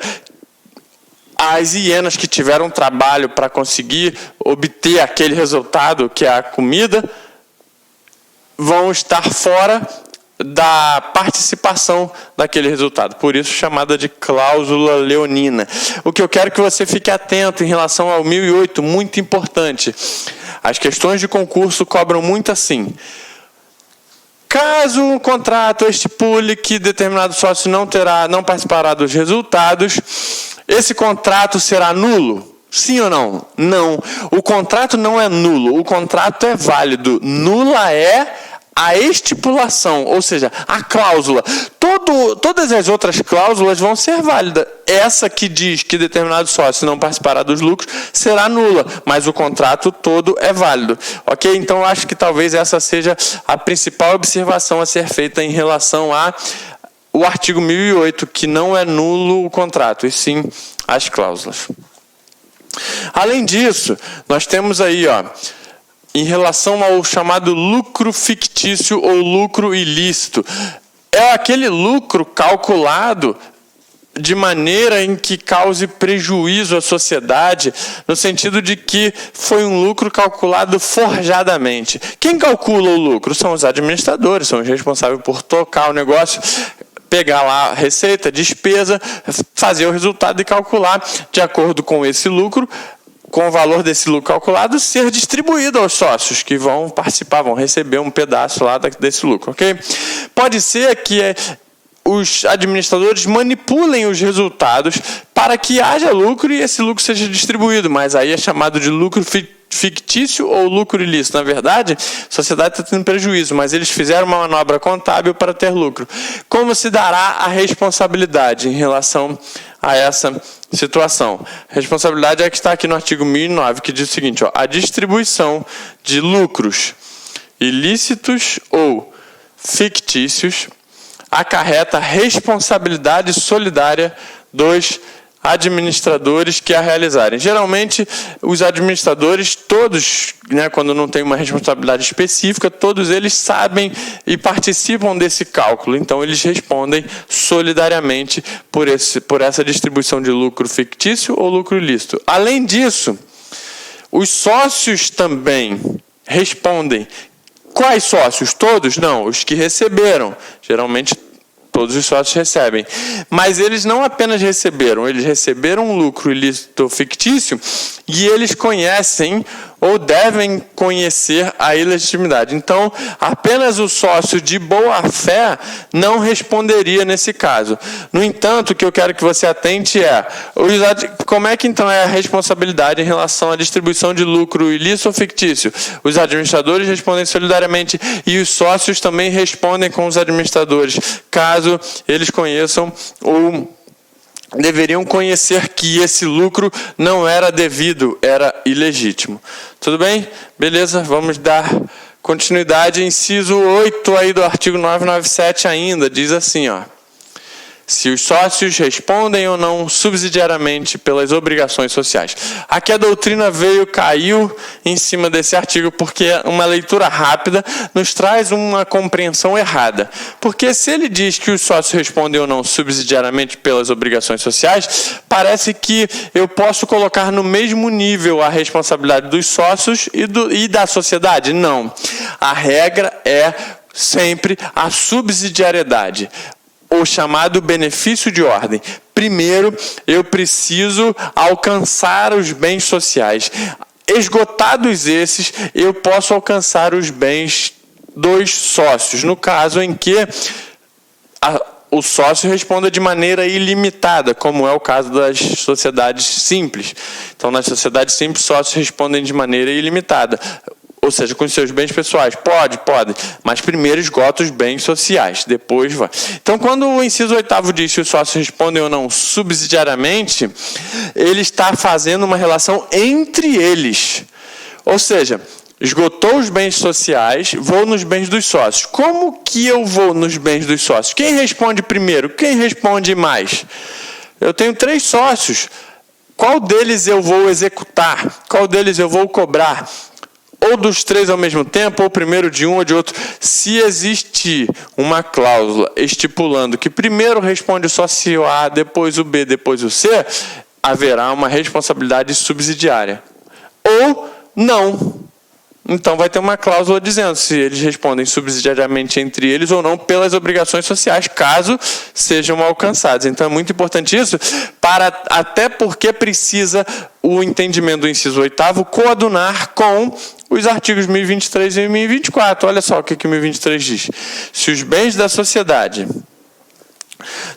as hienas que tiveram trabalho para conseguir obter aquele resultado, que é a comida, vão estar fora da participação daquele resultado. Por isso, chamada de cláusula leonina. O que eu quero que você fique atento em relação ao 1008, muito importante. As questões de concurso cobram muito assim. Caso um contrato estipule que determinado sócio não participará dos resultados, esse contrato será nulo? Sim ou não? Não. O contrato não é nulo, o contrato é válido. Nula é a estipulação, ou seja, a cláusula, todas as outras cláusulas vão ser válidas. Essa que diz que determinado sócio não participará dos lucros será nula, mas o contrato todo é válido. Ok? Então, eu acho que talvez essa seja a principal observação a ser feita em relação ao artigo 1008, que não é nulo o contrato, e sim as cláusulas. Além disso, nós temos aí, em relação ao chamado lucro fictício ou lucro ilícito. É aquele lucro calculado de maneira em que cause prejuízo à sociedade, no sentido de que foi um lucro calculado forjadamente. Quem calcula o lucro? São os administradores, são os responsáveis por tocar o negócio, pegar lá a receita, despesa, fazer o resultado e calcular de acordo com esse lucro, com o valor desse lucro calculado, ser distribuído aos sócios que vão participar, vão receber um pedaço lá desse lucro, ok? Pode ser que os administradores manipulem os resultados para que haja lucro e esse lucro seja distribuído, mas aí é chamado de lucro fictício ou lucro ilícito. Na verdade, a sociedade está tendo prejuízo, mas eles fizeram uma manobra contábil para ter lucro. Como se dará a responsabilidade em relação a essa situação? A responsabilidade é a que está aqui no artigo 1009, que diz o seguinte: a distribuição de lucros ilícitos ou fictícios acarreta responsabilidade solidária dos administradores que a realizarem. Geralmente, os administradores, todos, quando não tem uma responsabilidade específica, todos eles sabem e participam desse cálculo. Então, eles respondem solidariamente por essa distribuição de lucro fictício ou lucro ilícito. Além disso, os sócios também respondem. Quais sócios? Todos? Não, os que receberam. Geralmente, todos os sócios recebem. Mas eles não apenas receberam, eles receberam um lucro ilícito fictício e eles conhecem ou devem conhecer a ilegitimidade. Então, apenas o sócio de boa-fé não responderia nesse caso. No entanto, o que eu quero que você atente é como é que então é a responsabilidade em relação à distribuição de lucro ilícito ou fictício? Os administradores respondem solidariamente e os sócios também respondem com os administradores, caso eles conheçam ou deveriam conhecer que esse lucro não era devido, era ilegítimo. Tudo bem? Beleza, vamos dar continuidade. Inciso 8 aí do artigo 997 ainda, diz assim, se os sócios respondem ou não subsidiariamente pelas obrigações sociais. Aqui a doutrina caiu em cima desse artigo porque uma leitura rápida nos traz uma compreensão errada. Porque se ele diz que os sócios respondem ou não subsidiariamente pelas obrigações sociais, parece que eu posso colocar no mesmo nível a responsabilidade dos sócios e da sociedade. Não. A regra é sempre a subsidiariedade. O chamado benefício de ordem. Primeiro, eu preciso alcançar os bens sociais. Esgotados esses, eu posso alcançar os bens dos sócios. No caso em que o sócio responda de maneira ilimitada, como é o caso das sociedades simples. Então, nas sociedades simples, sócios respondem de maneira ilimitada. Ou seja, com seus bens pessoais. Pode. Mas primeiro esgota os bens sociais. Depois vai. Então, quando o inciso 8º diz que os sócios respondem ou não subsidiariamente, ele está fazendo uma relação entre eles. Ou seja, esgotou os bens sociais, vou nos bens dos sócios. Como que eu vou nos bens dos sócios? Quem responde primeiro? Quem responde mais? Eu tenho 3 sócios. Qual deles eu vou executar? Qual deles eu vou cobrar? Ou dos 3 ao mesmo tempo, ou primeiro de um ou de outro. Se existir uma cláusula estipulando que primeiro responde o sócio A, depois o B, depois o C, haverá uma responsabilidade subsidiária. Ou não. Então vai ter uma cláusula dizendo se eles respondem subsidiariamente entre eles ou não pelas obrigações sociais, caso sejam alcançados. Então é muito importante isso, até porque precisa o entendimento do inciso 8º coadunar com os artigos 1023 e 1024. Olha só o que o 1023 diz. Se os bens da sociedade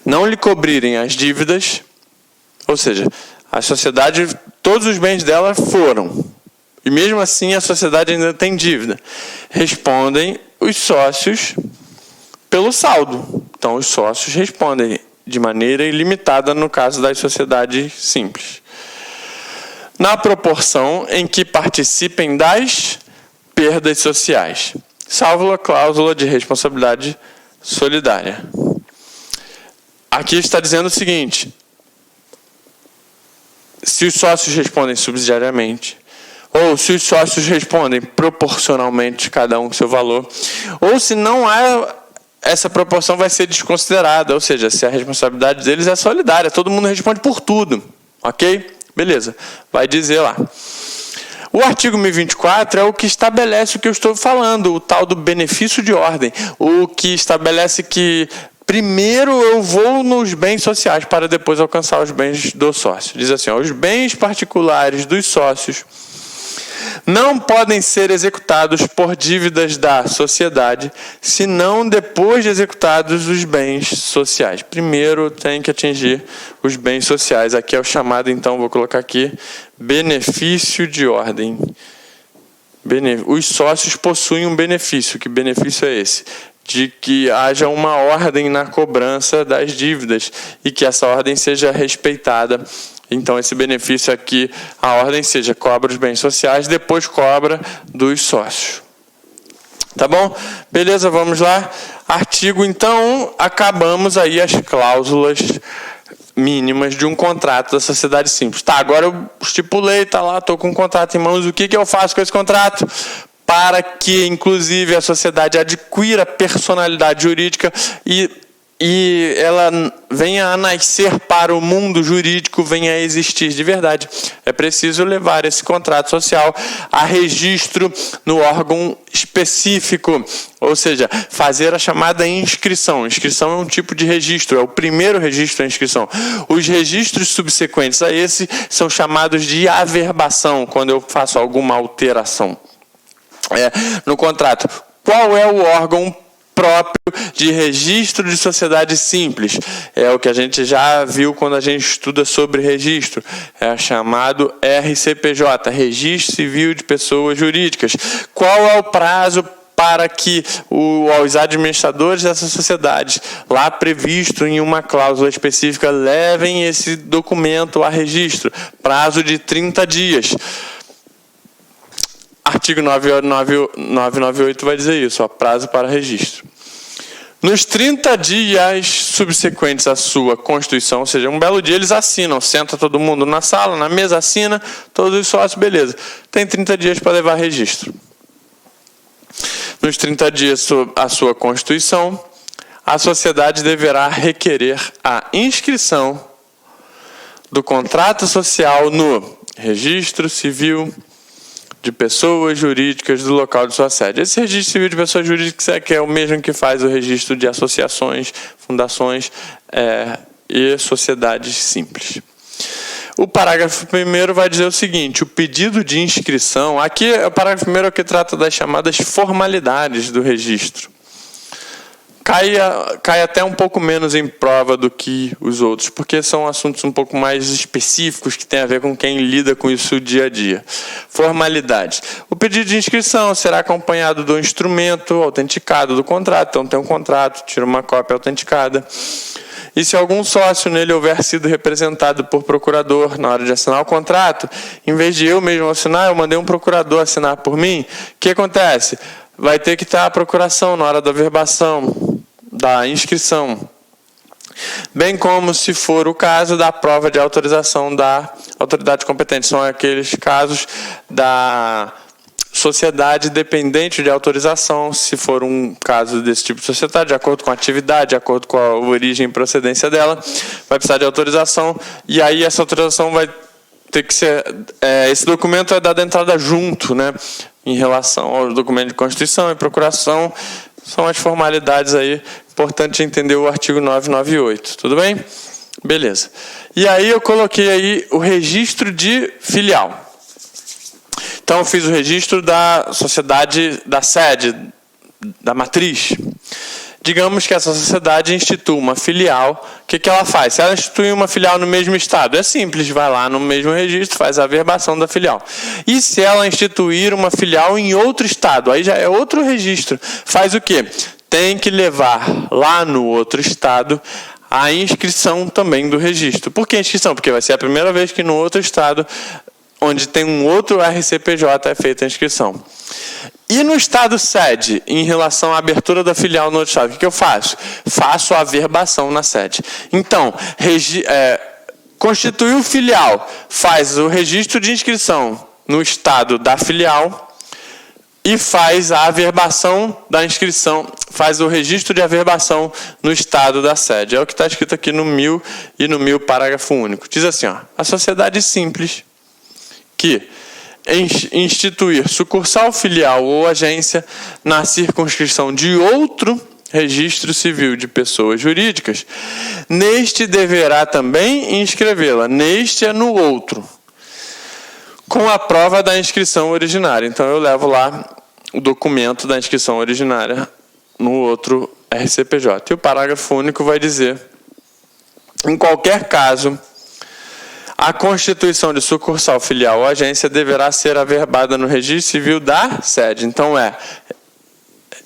não lhe cobrirem as dívidas, ou seja, a sociedade, todos os bens dela foram, e mesmo assim a sociedade ainda tem dívida, respondem os sócios pelo saldo. Então, os sócios respondem de maneira ilimitada no caso das sociedades simples, na proporção em que participem das perdas sociais, salvo a cláusula de responsabilidade solidária. Aqui está dizendo o seguinte: se os sócios respondem subsidiariamente, ou se os sócios respondem proporcionalmente, cada um com seu valor, ou se não há, essa proporção vai ser desconsiderada, ou seja, se a responsabilidade deles é solidária, todo mundo responde por tudo, ok? Beleza, vai dizer lá. O artigo 1024 é o que estabelece o que eu estou falando, o tal do benefício de ordem, o que estabelece que primeiro eu vou nos bens sociais para depois alcançar os bens do sócio. Diz assim, ó, os bens particulares dos sócios não podem ser executados por dívidas da sociedade, senão depois de executados os bens sociais. Primeiro tem que atingir os bens sociais. Aqui é o chamado, então, vou colocar aqui, benefício de ordem. Os sócios possuem um benefício. Que benefício é esse? De que haja uma ordem na cobrança das dívidas e que essa ordem seja respeitada. Então, esse benefício aqui, a ordem seja cobra os bens sociais, depois cobra dos sócios. Tá bom? Beleza, vamos lá. Artigo, então, acabamos aí as cláusulas mínimas de um contrato da sociedade simples. Tá, agora eu estipulei, tá lá, estou com um contrato em mãos, o que eu faço com esse contrato? Para que, inclusive, a sociedade adquira personalidade jurídica e ela venha a nascer para o mundo jurídico, venha a existir de verdade. É preciso levar esse contrato social a registro no órgão específico, ou seja, fazer a chamada inscrição. Inscrição é um tipo de registro, é o primeiro registro da inscrição. Os registros subsequentes a esse são chamados de averbação, quando eu faço alguma alteração no contrato. Qual é o órgão próprio de registro de sociedade simples? É o que a gente já viu quando a gente estuda sobre registro. É chamado RCPJ, Registro Civil de Pessoas Jurídicas. Qual é o prazo para que os administradores dessas sociedades, lá previsto em uma cláusula específica, levem esse documento a registro? Prazo de 30 dias. Artigo 998 vai dizer isso, ó, prazo para registro. Nos 30 dias subsequentes à sua constituição, ou seja, um belo dia eles assinam, senta todo mundo na sala, na mesa, assina, todos os sócios, beleza. Tem 30 dias para levar registro. Nos 30 dias à sua constituição, a sociedade deverá requerer a inscrição do contrato social no registro civil de pessoas jurídicas do local de sua sede. Esse registro civil de pessoas jurídicas é o mesmo que faz o registro de associações, fundações e sociedades simples. O parágrafo 1º vai dizer o seguinte: o pedido de inscrição, aqui o parágrafo 1º é o que trata das chamadas formalidades do registro. Cai até um pouco menos em prova do que os outros, porque são assuntos um pouco mais específicos que têm a ver com quem lida com isso dia a dia. Formalidades. O pedido de inscrição será acompanhado do instrumento autenticado do contrato. Então tem um contrato, tira uma cópia autenticada. E se algum sócio nele houver sido representado por procurador na hora de assinar o contrato, em vez de eu mesmo assinar, eu mandei um procurador assinar por mim, o que acontece? Vai ter que estar a procuração na hora da averbação, da inscrição. Bem como, se for o caso, da prova de autorização da autoridade competente. São aqueles casos da sociedade dependente de autorização, se for um caso desse tipo de sociedade, de acordo com a atividade, de acordo com a origem e procedência dela, vai precisar de autorização, e aí essa autorização vai ter que ser... esse documento é dado entrada junto, né, em relação ao documento de constituição e procuração. São as formalidades aí, importante entender o artigo 998, tudo bem? Beleza. E aí eu coloquei aí o registro de filial. Então eu fiz o registro da sociedade, da sede, da matriz. Digamos que essa sociedade institui uma filial. O que ela faz? Se ela institui uma filial no mesmo estado, é simples, vai lá no mesmo registro, faz a averbação da filial. E se ela instituir uma filial em outro estado, aí já é outro registro, faz o quê? Tem que levar lá no outro estado a inscrição também do registro. Por que a inscrição? Porque vai ser a primeira vez que no outro estado, onde tem um outro RCPJ, é feita a inscrição. E no estado sede, em relação à abertura da filial no outro estado, o que eu faço? Faço a averbação na sede. Então, constituiu filial, faz o registro de inscrição no estado da filial e faz a averbação da inscrição, faz o registro de averbação no estado da sede. É o que está escrito aqui no 1000 e no 1000, parágrafo único. Diz assim, ó, a sociedade simples que instituir sucursal, filial ou agência na circunscrição de outro registro civil de pessoas jurídicas, neste deverá também inscrevê-la, neste é no outro, com a prova da inscrição originária. Então eu levo lá o documento da inscrição originária no outro RCPJ. E o parágrafo único vai dizer, em qualquer caso, a constituição de sucursal, filial ou agência deverá ser averbada no registro civil da sede. Então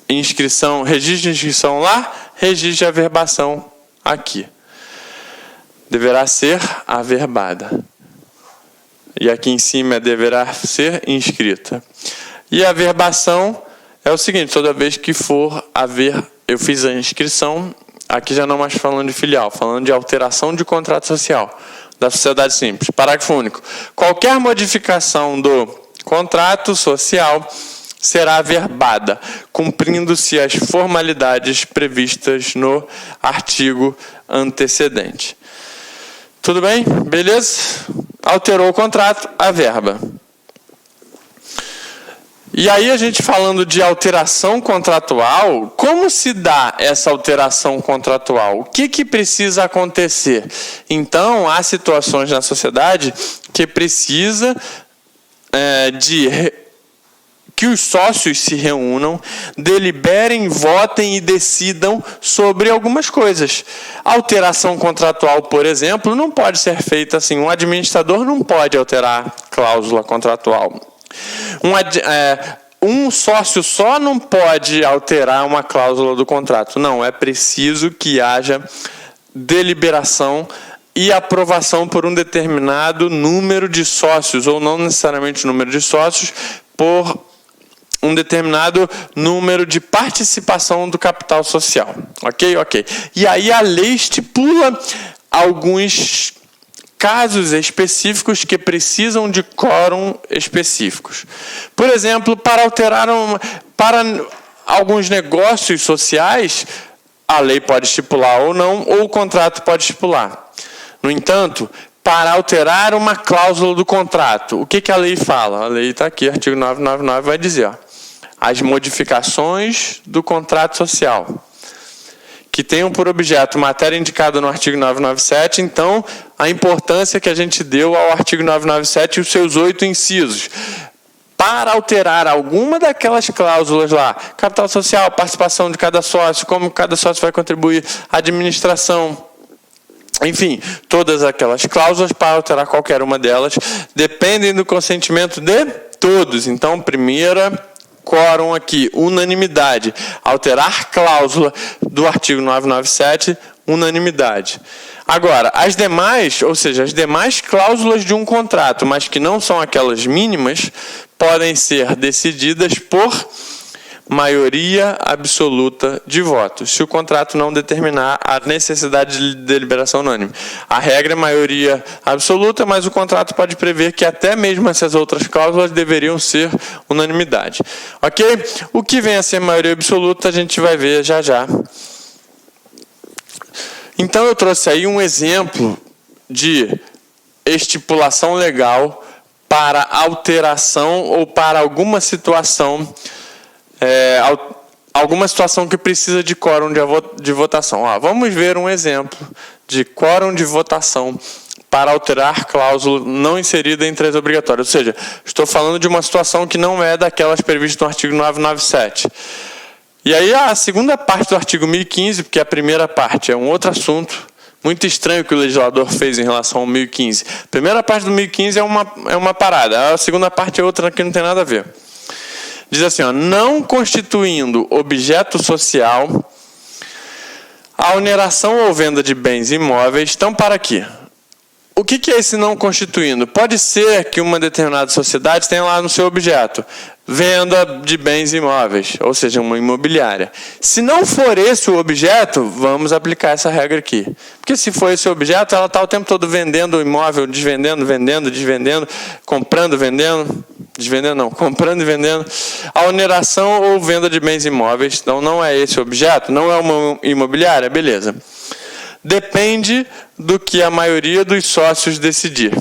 inscrição, registro de inscrição lá, registro de averbação aqui. Deverá ser averbada. E aqui em cima deverá ser inscrita. E a averbação é o seguinte, toda vez que for haver, eu fiz a inscrição, aqui já não mais falando de filial, falando de alteração de contrato social da sociedade simples. Parágrafo único. Qualquer modificação do contrato social será averbada, cumprindo-se as formalidades previstas no artigo antecedente. Tudo bem? Beleza? Alterou o contrato, averba. E aí a gente falando de alteração contratual, como se dá essa alteração contratual? O que precisa acontecer? Então, há situações na sociedade que precisa que os sócios se reúnam, deliberem, votem e decidam sobre algumas coisas. A alteração contratual, por exemplo, não pode ser feita assim. Um administrador não pode alterar cláusula contratual. Um sócio só não pode alterar uma cláusula do contrato. Não, é preciso que haja deliberação e aprovação por um determinado número de sócios, ou não necessariamente número de sócios, por um determinado número de participação do capital social. Ok? E aí a lei estipula alguns casos específicos que precisam de quórum específicos. Por exemplo, para para alguns negócios sociais, a lei pode estipular ou não, ou o contrato pode estipular. No entanto, para alterar uma cláusula do contrato, o que a lei fala? A lei está aqui, artigo 999, vai dizer, as modificações do contrato social, que tenham por objeto matéria indicada no artigo 997, então, a importância que a gente deu ao artigo 997 e os seus 8 incisos. Para alterar alguma daquelas cláusulas lá, capital social, participação de cada sócio, como cada sócio vai contribuir, administração, enfim, todas aquelas cláusulas, para alterar qualquer uma delas, dependem do consentimento de todos. Então, primeira quórum aqui, unanimidade. Alterar cláusula do artigo 997, unanimidade. Agora, as demais, ou seja, as demais cláusulas de um contrato, mas que não são aquelas mínimas, podem ser decididas por maioria absoluta de votos, se o contrato não determinar a necessidade de deliberação unânime. A regra é maioria absoluta, mas o contrato pode prever que até mesmo essas outras cláusulas deveriam ser unanimidade. Ok? O que vem a ser maioria absoluta a gente vai ver já já. Então eu trouxe aí um exemplo de estipulação legal para alteração ou para alguma situação alguma situação que precisa de quórum de votação. Vamos ver um exemplo de quórum de votação para alterar cláusula não inserida em três obrigatórias. Ou seja, estou falando de uma situação que não é daquelas previstas no artigo 997. E aí a segunda parte do artigo 1015, porque a primeira parte é um outro assunto muito estranho que o legislador fez em relação ao 1015. A primeira parte do 1015 é uma parada, a segunda parte é outra que não tem nada a ver. Diz assim, ó, não constituindo objeto social a oneração ou venda de bens imóveis. Então, para quê? O que é esse não constituindo? Pode ser que uma determinada sociedade tenha lá no seu objeto venda de bens imóveis, ou seja, uma imobiliária. Se não for esse o objeto, vamos aplicar essa regra aqui. Porque se for esse o objeto, ela está o tempo todo vendendo o imóvel, desvendendo, vendendo, desvendendo, comprando, vendendo, desvendendo não, comprando e vendendo. A oneração ou venda de bens imóveis, então não é esse o objeto, não é uma imobiliária, beleza. Depende do que a maioria dos sócios decidir.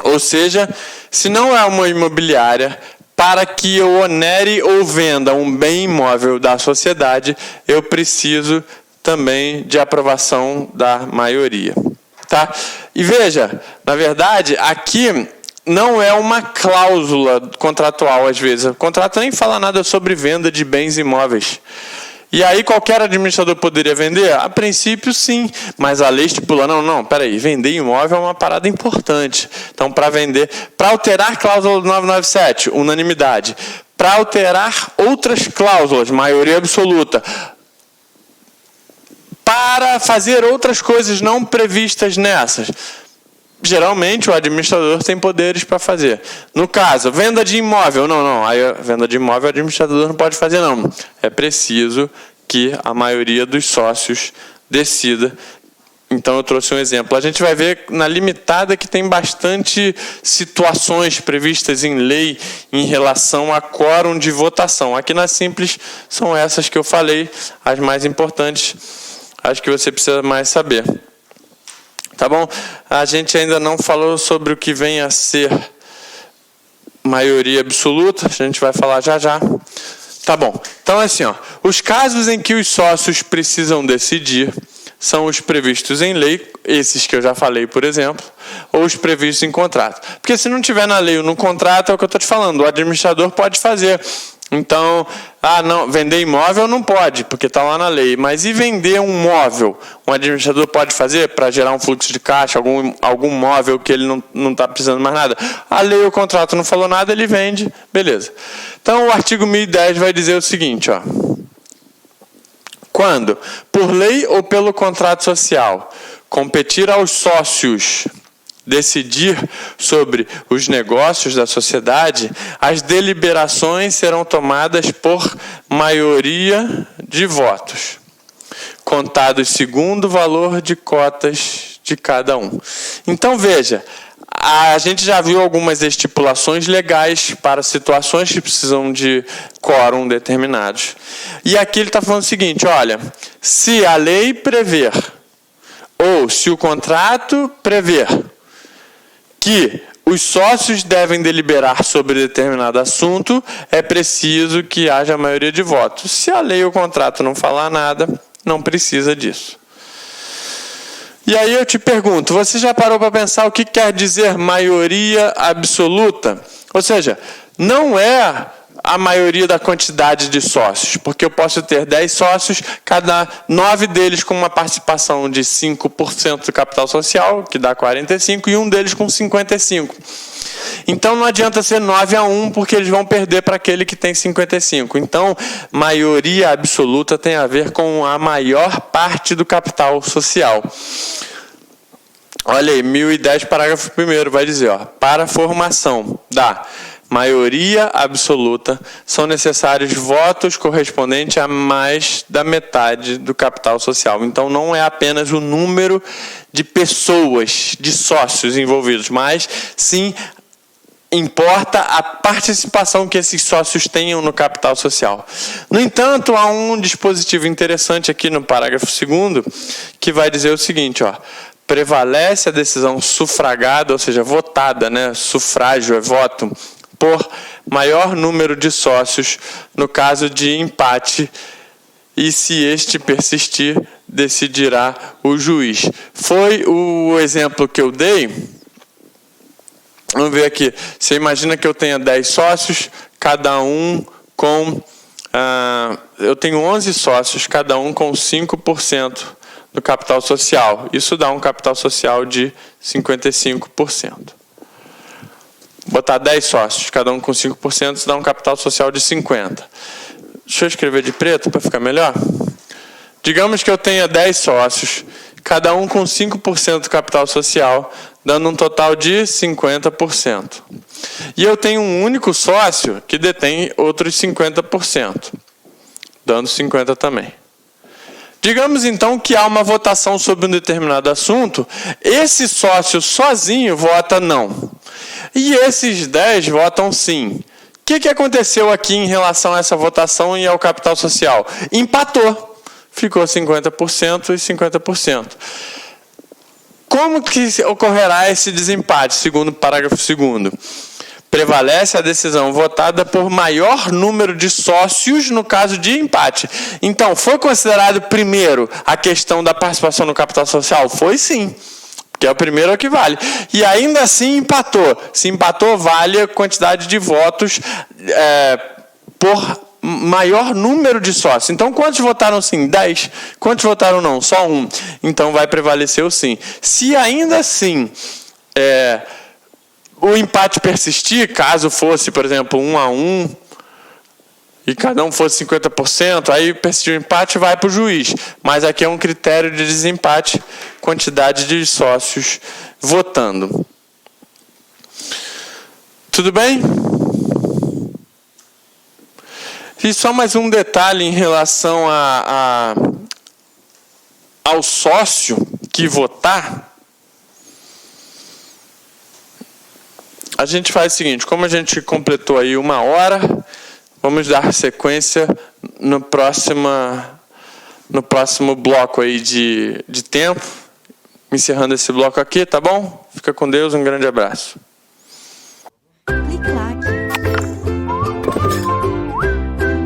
Ou seja, se não é uma imobiliária, para que eu onere ou venda um bem imóvel da sociedade, eu preciso também de aprovação da maioria. Tá? E veja, na verdade, aqui não é uma cláusula contratual, às vezes. O contrato nem fala nada sobre venda de bens imóveis. E aí qualquer administrador poderia vender? A princípio, sim, mas a lei estipula, não, peraí, vender imóvel é uma parada importante. Então, para vender, para alterar cláusula do 997, unanimidade. Para alterar outras cláusulas, maioria absoluta. Para fazer outras coisas não previstas nessas. Geralmente, o administrador tem poderes para fazer. No caso, venda de imóvel. Não. Aí, venda de imóvel, o administrador não pode fazer, não. É preciso que a maioria dos sócios decida. Então, eu trouxe um exemplo. A gente vai ver na limitada que tem bastante situações previstas em lei em relação a quórum de votação. Aqui na simples são essas que eu falei, as mais importantes, as que você precisa mais saber. Tá bom? A gente ainda não falou sobre o que vem a ser maioria absoluta. A gente vai falar já já. Tá bom. Então, assim, ó, os casos em que os sócios precisam decidir são os previstos em lei, esses que eu já falei, por exemplo, ou os previstos em contrato. Porque se não tiver na lei ou no contrato, é o que eu estou te falando, o administrador pode fazer. Então, não, vender imóvel não pode, porque está lá na lei. Mas e vender um móvel? Um administrador pode fazer para gerar um fluxo de caixa, algum móvel que ele não está precisando mais nada? A lei ou o contrato não falou nada, ele vende, beleza. Então, o artigo 1010 vai dizer o seguinte, ó. Quando, por lei ou pelo contrato social, competir aos sócios decidir sobre os negócios da sociedade, as deliberações serão tomadas por maioria de votos, contados segundo o valor de cotas de cada um. Então, veja, a gente já viu algumas estipulações legais para situações que precisam de quórum determinados. E aqui ele está falando o seguinte, olha, se a lei prever, ou se o contrato prever, que os sócios devem deliberar sobre determinado assunto, é preciso que haja maioria de votos. Se a lei ou o contrato não falar nada, não precisa disso. E aí eu te pergunto, você já parou para pensar o que quer dizer maioria absoluta? Ou seja, não é a maioria da quantidade de sócios, porque eu posso ter 10 sócios, 9 deles com uma participação de 5% do capital social, que dá 45, e um deles com 55. Então não adianta ser 9-1, porque eles vão perder para aquele que tem 55. Então, maioria absoluta tem a ver com a maior parte do capital social. Olha aí, 1010, parágrafo 1º, vai dizer, ó, para a formação da maioria absoluta, são necessários votos correspondentes a mais da metade do capital social. Então, não é apenas o número de pessoas, de sócios envolvidos, mas sim importa a participação que esses sócios tenham no capital social. No entanto, há um dispositivo interessante aqui no parágrafo 2º, que vai dizer o seguinte, ó, prevalece a decisão sufragada, ou seja, votada, né? Sufrágio é voto, por maior número de sócios no caso de empate, e se este persistir, decidirá o juiz. Foi o exemplo que eu dei. Vamos ver aqui. Você imagina que eu tenha 10 sócios, cada um com eu tenho 11 sócios, cada um com 5% do capital social. Isso dá um capital social de 55%. Botar 10 sócios, cada um com 5%, isso dá um capital social de 50%. Deixa eu escrever de preto para ficar melhor. Digamos que eu tenha 10 sócios, cada um com 5% do capital social, dando um total de 50%. E eu tenho um único sócio que detém outros 50%, dando 50% também. Digamos, então, que há uma votação sobre um determinado assunto, esse sócio sozinho vota não. E esses 10 votam sim. O que aconteceu aqui em relação a essa votação e ao capital social? Empatou. Ficou 50% e 50%. Como que ocorrerá esse desempate, segundo o parágrafo 2º? Prevalece a decisão votada por maior número de sócios no caso de empate. Então, foi considerado primeiro a questão da participação no capital social? Foi sim, porque é o primeiro que vale. E ainda assim empatou. Se empatou, vale a quantidade de votos por maior número de sócios. Então, quantos votaram sim? 10. Quantos votaram não? Só 1. Então, vai prevalecer o sim. Se ainda assim o empate persistir, caso fosse, por exemplo, 1-1, e cada um fosse 50%, aí persistir o empate, vai para o juiz. Mas aqui é um critério de desempate, quantidade de sócios votando. Tudo bem? E só mais um detalhe em relação ao sócio que votar. A gente faz o seguinte, como a gente completou aí 1 hora, vamos dar sequência no próximo bloco aí de tempo, encerrando esse bloco aqui, tá bom? Fica com Deus, um grande abraço.